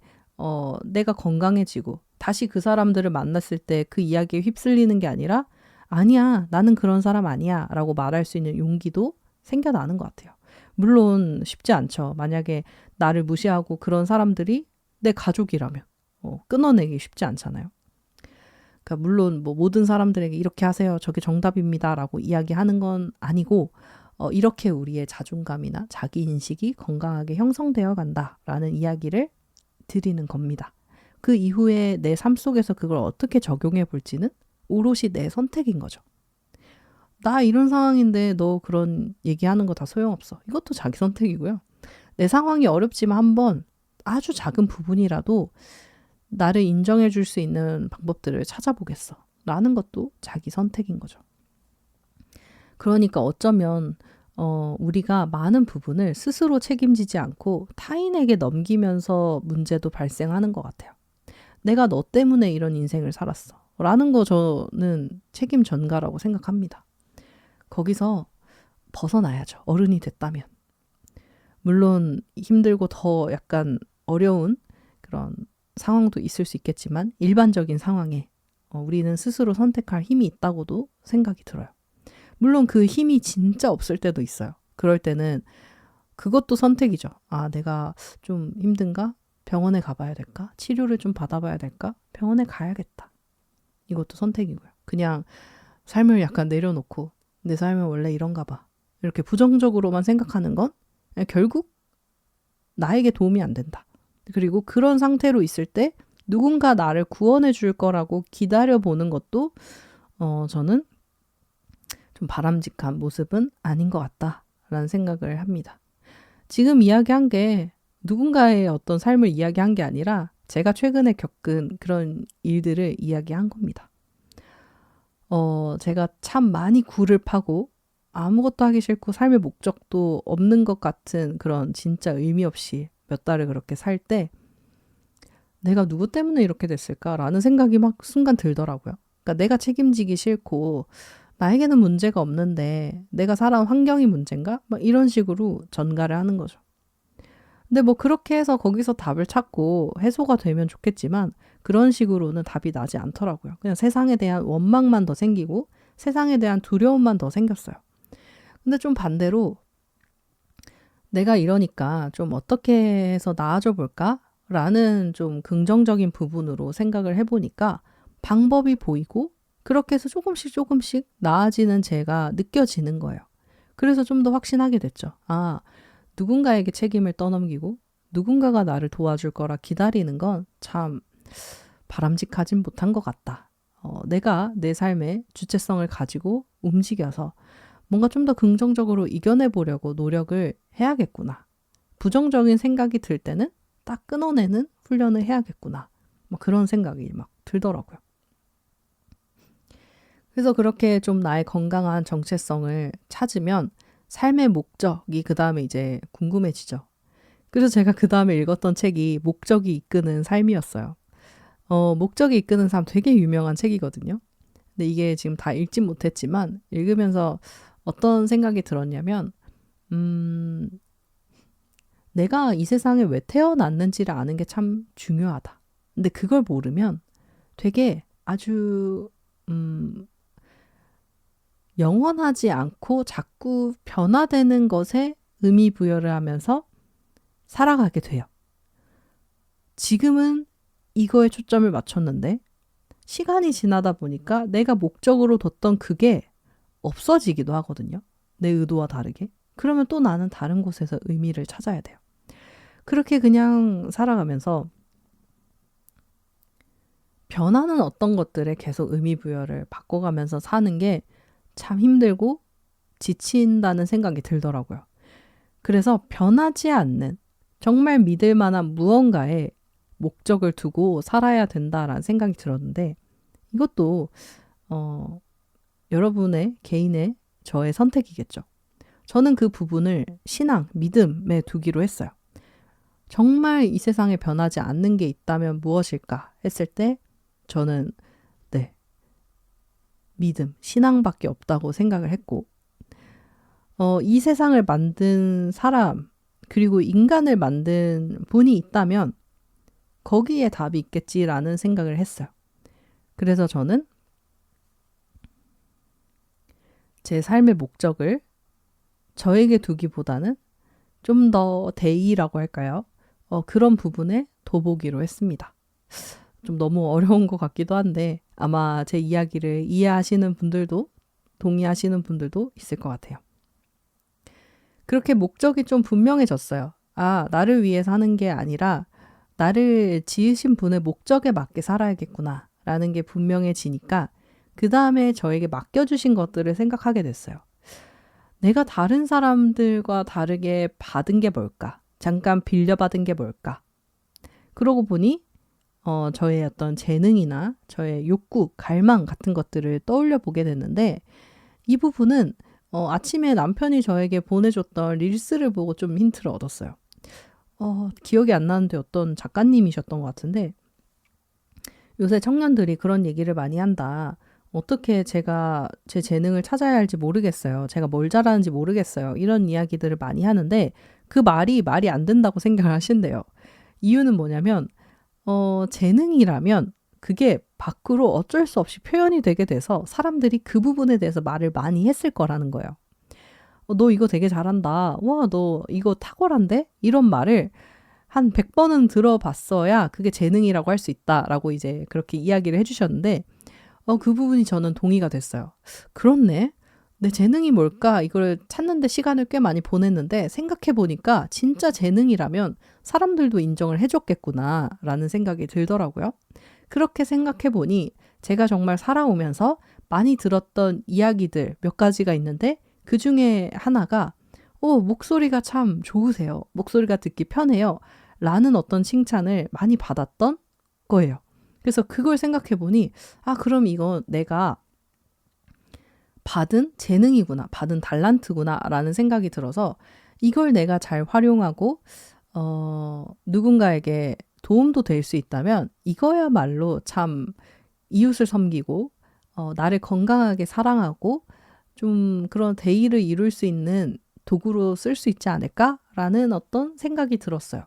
내가 건강해지고 다시 그 사람들을 만났을 때 그 이야기에 휩쓸리는 게 아니라 아니야, 나는 그런 사람 아니야 라고 말할 수 있는 용기도 생겨나는 것 같아요. 물론 쉽지 않죠. 만약에 나를 무시하고 그런 사람들이 내 가족이라면 끊어내기 쉽지 않잖아요. 그러니까 물론 뭐 모든 사람들에게 이렇게 하세요. 저게 정답입니다. 라고 이야기하는 건 아니고 이렇게 우리의 자존감이나 자기인식이 건강하게 형성되어 간다라는 이야기를 드리는 겁니다. 그 이후에 내 삶 속에서 그걸 어떻게 적용해 볼지는 오롯이 내 선택인 거죠. 나 이런 상황인데 너 그런 얘기하는 거 다 소용없어. 이것도 자기 선택이고요. 내 상황이 어렵지만 한번 아주 작은 부분이라도 나를 인정해 줄 수 있는 방법들을 찾아보겠어. 라는 것도 자기 선택인 거죠. 그러니까 어쩌면 우리가 많은 부분을 스스로 책임지지 않고 타인에게 넘기면서 문제도 발생하는 것 같아요. 내가 너 때문에 이런 인생을 살았어. 라는 거 저는 책임 전가라고 생각합니다. 거기서 벗어나야죠. 어른이 됐다면. 물론 힘들고 더 약간 어려운 그런 상황도 있을 수 있겠지만 일반적인 상황에 우리는 스스로 선택할 힘이 있다고도 생각이 들어요. 물론 그 힘이 진짜 없을 때도 있어요. 그럴 때는 그것도 선택이죠. 아, 내가 좀 힘든가? 병원에 가봐야 될까? 치료를 좀 받아봐야 될까? 병원에 가야겠다. 이것도 선택이고요. 그냥 삶을 약간 내려놓고 내 삶은 원래 이런가 봐. 이렇게 부정적으로만 생각하는 건 결국 나에게 도움이 안 된다. 그리고 그런 상태로 있을 때 누군가 나를 구원해 줄 거라고 기다려보는 것도 저는 좀 바람직한 모습은 아닌 것 같다라는 생각을 합니다. 지금 이야기한 게 누군가의 어떤 삶을 이야기한 게 아니라 제가 최근에 겪은 그런 일들을 이야기한 겁니다. 제가 참 많이 굴을 파고 아무것도 하기 싫고 삶의 목적도 없는 것 같은 그런 진짜 의미 없이 몇 달을 그렇게 살 때 내가 누구 때문에 이렇게 됐을까라는 생각이 막 순간 들더라고요. 그러니까 내가 책임지기 싫고 나에게는 문제가 없는데 내가 살아온 환경이 문제인가? 막 이런 식으로 전가를 하는 거죠. 근데 뭐 그렇게 해서 거기서 답을 찾고 해소가 되면 좋겠지만 그런 식으로는 답이 나지 않더라고요. 그냥 세상에 대한 원망만 더 생기고 세상에 대한 두려움만 더 생겼어요. 근데 좀 반대로 내가 이러니까 좀 어떻게 해서 나아져 볼까? 라는 좀 긍정적인 부분으로 생각을 해보니까 방법이 보이고 그렇게 해서 조금씩 나아지는 제가 느껴지는 거예요. 그래서 좀 더 확신하게 됐죠. 아, 누군가에게 책임을 떠넘기고 누군가가 나를 도와줄 거라 기다리는 건 참 바람직하진 못한 것 같다. 내가 내 삶의 주체성을 가지고 움직여서 뭔가 좀 더 긍정적으로 이겨내 보려고 노력을 해야겠구나. 부정적인 생각이 들 때는 딱 끊어내는 훈련을 해야겠구나. 막 그런 생각이 막 들더라고요. 그래서 그렇게 좀 나의 건강한 정체성을 찾으면 삶의 목적이 그 다음에 이제 궁금해지죠. 그래서 제가 그 다음에 읽었던 책이 목적이 이끄는 삶이었어요. 목적이 이끄는 삶 되게 유명한 책이거든요. 근데 이게 지금 다 읽진 못했지만 읽으면서 어떤 생각이 들었냐면 내가 이 세상에 왜 태어났는지를 아는 게 참 중요하다. 근데 그걸 모르면 되게 아주 영원하지 않고 자꾸 변화되는 것에 의미 부여를 하면서 살아가게 돼요. 지금은 이거에 초점을 맞췄는데 시간이 지나다 보니까 내가 목적으로 뒀던 그게 없어지기도 하거든요. 내 의도와 다르게. 그러면 또 나는 다른 곳에서 의미를 찾아야 돼요. 그렇게 그냥 살아가면서 변하는 어떤 것들에 계속 의미 부여를 바꿔가면서 사는 게 참 힘들고 지친다는 생각이 들더라고요. 그래서 변하지 않는 정말 믿을 만한 무언가에 목적을 두고 살아야 된다라는 생각이 들었는데 이것도 여러분의 개인의 저의 선택이겠죠. 저는 그 부분을 신앙, 믿음에 두기로 했어요. 정말 이 세상에 변하지 않는 게 있다면 무엇일까 했을 때 저는 믿음, 신앙밖에 없다고 생각을 했고 이 세상을 만든 사람 그리고 인간을 만든 분이 있다면 거기에 답이 있겠지라는 생각을 했어요. 그래서 저는 제 삶의 목적을 저에게 두기보다는 좀 더 대의라고 할까요? 그런 부분에 둬보기로 했습니다. 좀 너무 어려운 것 같기도 한데 아마 제 이야기를 이해하시는 분들도 동의하시는 분들도 있을 것 같아요. 그렇게 목적이 좀 분명해졌어요. 아, 나를 위해서 하는 게 아니라 나를 지으신 분의 목적에 맞게 살아야겠구나 라는 게 분명해지니까 그 다음에 저에게 맡겨주신 것들을 생각하게 됐어요. 내가 다른 사람들과 다르게 받은 게 뭘까? 잠깐 빌려받은 게 뭘까? 그러고 보니 저의 어떤 재능이나 저의 욕구, 갈망 같은 것들을 떠올려 보게 됐는데 이 부분은 아침에 남편이 저에게 보내줬던 릴스를 보고 좀 힌트를 얻었어요. 기억이 안 나는데 어떤 작가님이셨던 것 같은데 요새 청년들이 그런 얘기를 많이 한다. 어떻게 제가 제 재능을 찾아야 할지 모르겠어요. 제가 뭘 잘하는지 모르겠어요. 이런 이야기들을 많이 하는데 그 말이 안 된다고 생각을 하신대요. 이유는 뭐냐면 재능이라면 그게 밖으로 어쩔 수 없이 표현이 되게 돼서 사람들이 그 부분에 대해서 말을 많이 했을 거라는 거예요. 너 이거 되게 잘한다. 와, 너 이거 탁월한데? 이런 말을 한 100번은 들어봤어야 그게 재능이라고 할 수 있다라고 이제 그렇게 이야기를 해주셨는데 그 부분이 저는 동의가 됐어요. 그렇네. 내 재능이 뭘까? 이걸 찾는데 시간을 꽤 많이 보냈는데 생각해보니까 진짜 재능이라면 사람들도 인정을 해줬겠구나 라는 생각이 들더라고요. 그렇게 생각해보니 제가 정말 살아오면서 많이 들었던 이야기들 몇 가지가 있는데 그 중에 하나가 목소리가 참 좋으세요. 목소리가 듣기 편해요. 라는 어떤 칭찬을 많이 받았던 거예요. 그래서 그걸 생각해 보니 그럼 이거 내가 받은 재능이구나, 받은 달란트구나 라는 생각이 들어서 이걸 내가 잘 활용하고 누군가에게 도움도 될 수 있다면 이거야말로 참 이웃을 섬기고 나를 건강하게 사랑하고 좀 그런 대의를 이룰 수 있는 도구로 쓸 수 있지 않을까라는 어떤 생각이 들었어요.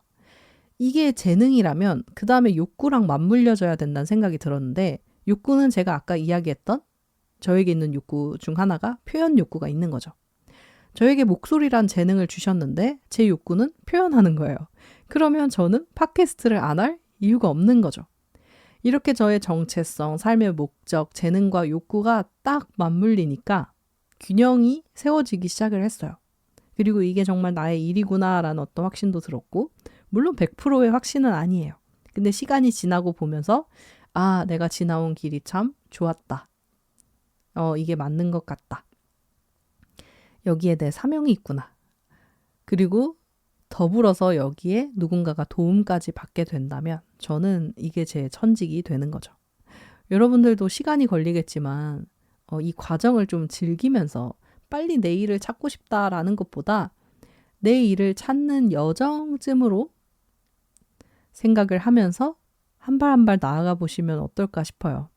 이게 재능이라면 그 다음에 욕구랑 맞물려져야 된다는 생각이 들었는데, 욕구는 제가 아까 이야기했던 저에게 있는 욕구 중 하나가 표현 욕구가 있는 거죠. 저에게 목소리란 재능을 주셨는데 제 욕구는 표현하는 거예요. 그러면 저는 팟캐스트를 안 할 이유가 없는 거죠. 이렇게 저의 정체성, 삶의 목적, 재능과 욕구가 딱 맞물리니까 균형이 세워지기 시작을 했어요. 그리고 이게 정말 나의 일이구나라는 어떤 확신도 들었고, 물론 100%의 확신은 아니에요. 근데 시간이 지나고 보면서 내가 지나온 길이 참 좋았다. 이게 맞는 것 같다. 여기에 내 사명이 있구나. 그리고 더불어서 여기에 누군가가 도움까지 받게 된다면 저는 이게 제 천직이 되는 거죠. 여러분들도 시간이 걸리겠지만 이 과정을 좀 즐기면서 빨리 내 일을 찾고 싶다라는 것보다 내 일을 찾는 여정쯤으로 생각을 하면서 한 발 한 발 나아가 보시면 어떨까 싶어요.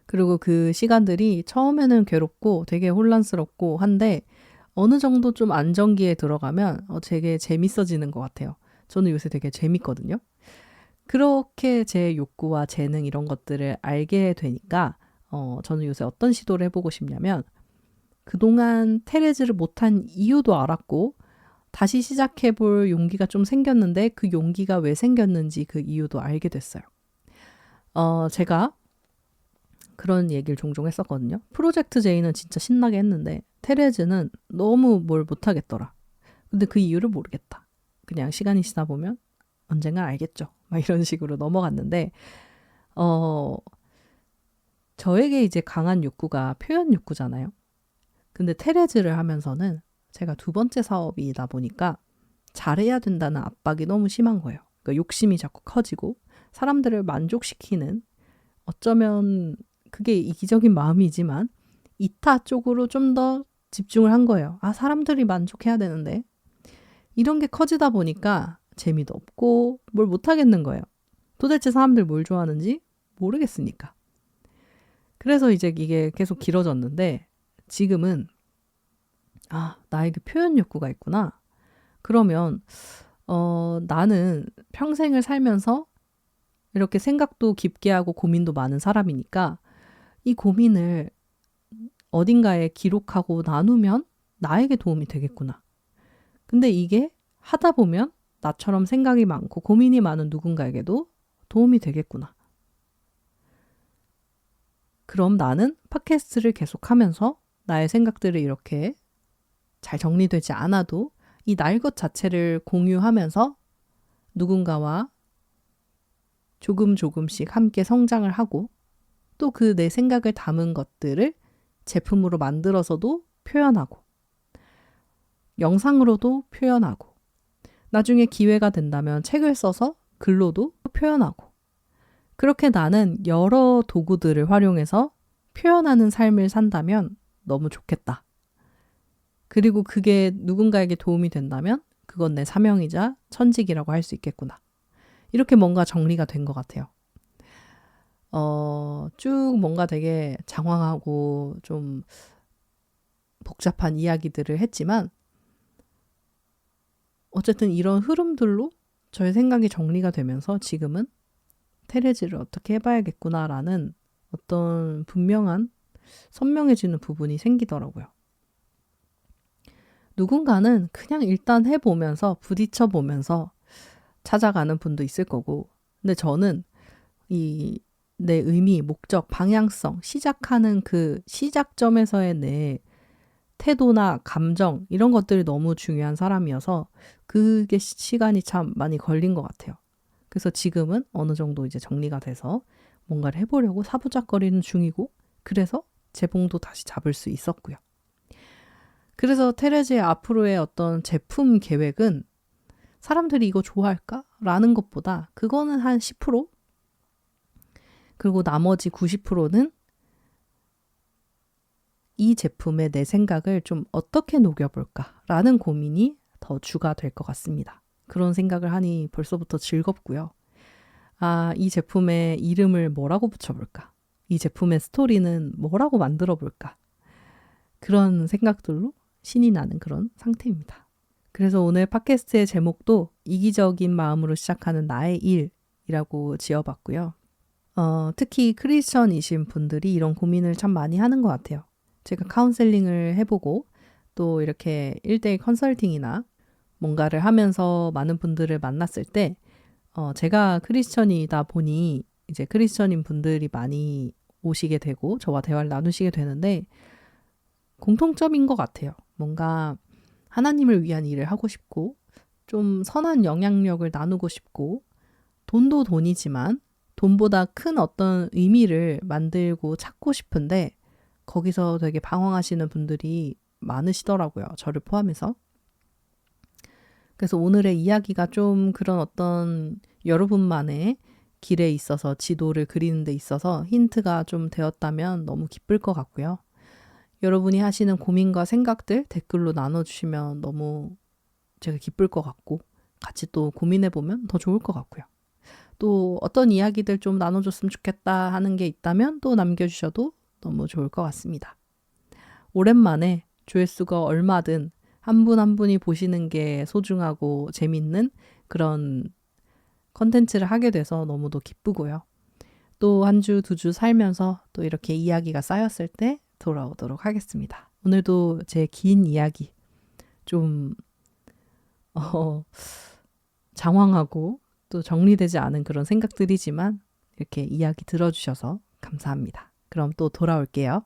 그리고 그 시간들이 처음에는 괴롭고 되게 혼란스럽고 한데 어느 정도 좀 안정기에 들어가면 되게 재밌어지는 것 같아요. 저는 요새 되게 재밌거든요. 그렇게 제 욕구와 재능 이런 것들을 알게 되니까 저는 요새 어떤 시도를 해보고 싶냐면, 그동안 테레즈를 못한 이유도 알았고 다시 시작해볼 용기가 좀 생겼는데 그 용기가 왜 생겼는지 그 이유도 알게 됐어요. 제가 그런 얘기를 종종 했었거든요. 프로젝트 J는 진짜 신나게 했는데 테레즈는 너무 뭘 못하겠더라. 근데 그 이유를 모르겠다. 그냥 시간이 지나 보면 언젠가 알겠죠. 막 이런 식으로 넘어갔는데 저에게 이제 강한 욕구가 표현 욕구잖아요. 근데 테레즈를 하면서는 제가 두 번째 사업이다 보니까 잘해야 된다는 압박이 너무 심한 거예요. 그러니까 욕심이 자꾸 커지고 사람들을 만족시키는, 어쩌면 그게 이기적인 마음이지만 이타 쪽으로 좀 더 집중을 한 거예요. 사람들이 만족해야 되는데. 이런 게 커지다 보니까 재미도 없고 뭘 못하겠는 거예요. 도대체 사람들 뭘 좋아하는지 모르겠으니까. 그래서 이제 이게 계속 길어졌는데 지금은 나에게 표현 욕구가 있구나. 그러면 나는 평생을 살면서 이렇게 생각도 깊게 하고 고민도 많은 사람이니까 이 고민을 어딘가에 기록하고 나누면 나에게 도움이 되겠구나. 근데 이게 하다 보면 나처럼 생각이 많고 고민이 많은 누군가에게도 도움이 되겠구나. 그럼 나는 팟캐스트를 계속하면서 나의 생각들을 이렇게 잘 정리되지 않아도 이 날 것 자체를 공유하면서 누군가와 조금씩 함께 성장을 하고 또 그 내 생각을 담은 것들을 제품으로 만들어서도 표현하고 영상으로도 표현하고 나중에 기회가 된다면 책을 써서 글로도 표현하고, 그렇게 나는 여러 도구들을 활용해서 표현하는 삶을 산다면 너무 좋겠다. 그리고 그게 누군가에게 도움이 된다면 그건 내 사명이자 천직이라고 할 수 있겠구나. 이렇게 뭔가 정리가 된 것 같아요. 쭉 뭔가 되게 장황하고 좀 복잡한 이야기들을 했지만 어쨌든 이런 흐름들로 저의 생각이 정리가 되면서 지금은 테레즈를 어떻게 해봐야겠구나라는 어떤 분명한 선명해지는 부분이 생기더라고요. 누군가는 그냥 일단 해보면서 부딪혀 보면서 찾아가는 분도 있을 거고, 근데 저는 이 내 의미, 목적, 방향성, 시작하는 그 시작점에서의 내 태도나 감정 이런 것들이 너무 중요한 사람이어서 그게 시간이 참 많이 걸린 것 같아요. 그래서 지금은 어느 정도 이제 정리가 돼서 뭔가를 해보려고 사부작거리는 중이고, 그래서 재봉도 다시 잡을 수 있었고요. 그래서 테레즈의 앞으로의 어떤 제품 계획은 사람들이 이거 좋아할까? 라는 것보다 그거는 한 10%? 그리고 나머지 90%는 이 제품의 내 생각을 좀 어떻게 녹여볼까? 라는 고민이 더 주가 될 것 같습니다. 그런 생각을 하니 벌써부터 즐겁고요. 아, 이 제품의 이름을 뭐라고 붙여볼까? 이 제품의 스토리는 뭐라고 만들어볼까? 그런 생각들로 신이 나는 그런 상태입니다. 그래서 오늘 팟캐스트의 제목도 이기적인 마음으로 시작하는 나의 일이라고 지어봤고요. 특히 크리스천이신 분들이 이런 고민을 참 많이 하는 것 같아요. 제가 카운셀링을 해보고 또 이렇게 1대1 컨설팅이나 뭔가를 하면서 많은 분들을 만났을 때 제가 크리스천이다 보니 이제 크리스천인 분들이 많이 오시게 되고 저와 대화를 나누시게 되는데 공통점인 것 같아요. 뭔가 하나님을 위한 일을 하고 싶고 좀 선한 영향력을 나누고 싶고 돈도 돈이지만 돈보다 큰 어떤 의미를 만들고 찾고 싶은데 거기서 되게 방황하시는 분들이 많으시더라고요. 저를 포함해서. 그래서 오늘의 이야기가 좀 그런 어떤 여러분만의 길에 있어서 지도를 그리는 데 있어서 힌트가 좀 되었다면 너무 기쁠 것 같고요. 여러분이 하시는 고민과 생각들 댓글로 나눠주시면 너무 제가 기쁠 것 같고 같이 또 고민해보면 더 좋을 것 같고요. 또 어떤 이야기들 좀 나눠줬으면 좋겠다 하는 게 있다면 또 남겨주셔도 너무 좋을 것 같습니다. 오랜만에 조회수가 얼마든 한 분 한 분이 보시는 게 소중하고 재밌는 그런 컨텐츠를 하게 돼서 너무도 기쁘고요. 또 한 주, 두 주 살면서 또 이렇게 이야기가 쌓였을 때 돌아오도록 하겠습니다. 오늘도 제 긴 이야기 좀 장황하고 또 정리되지 않은 그런 생각들이지만 이렇게 이야기 들어주셔서 감사합니다. 그럼 또 돌아올게요.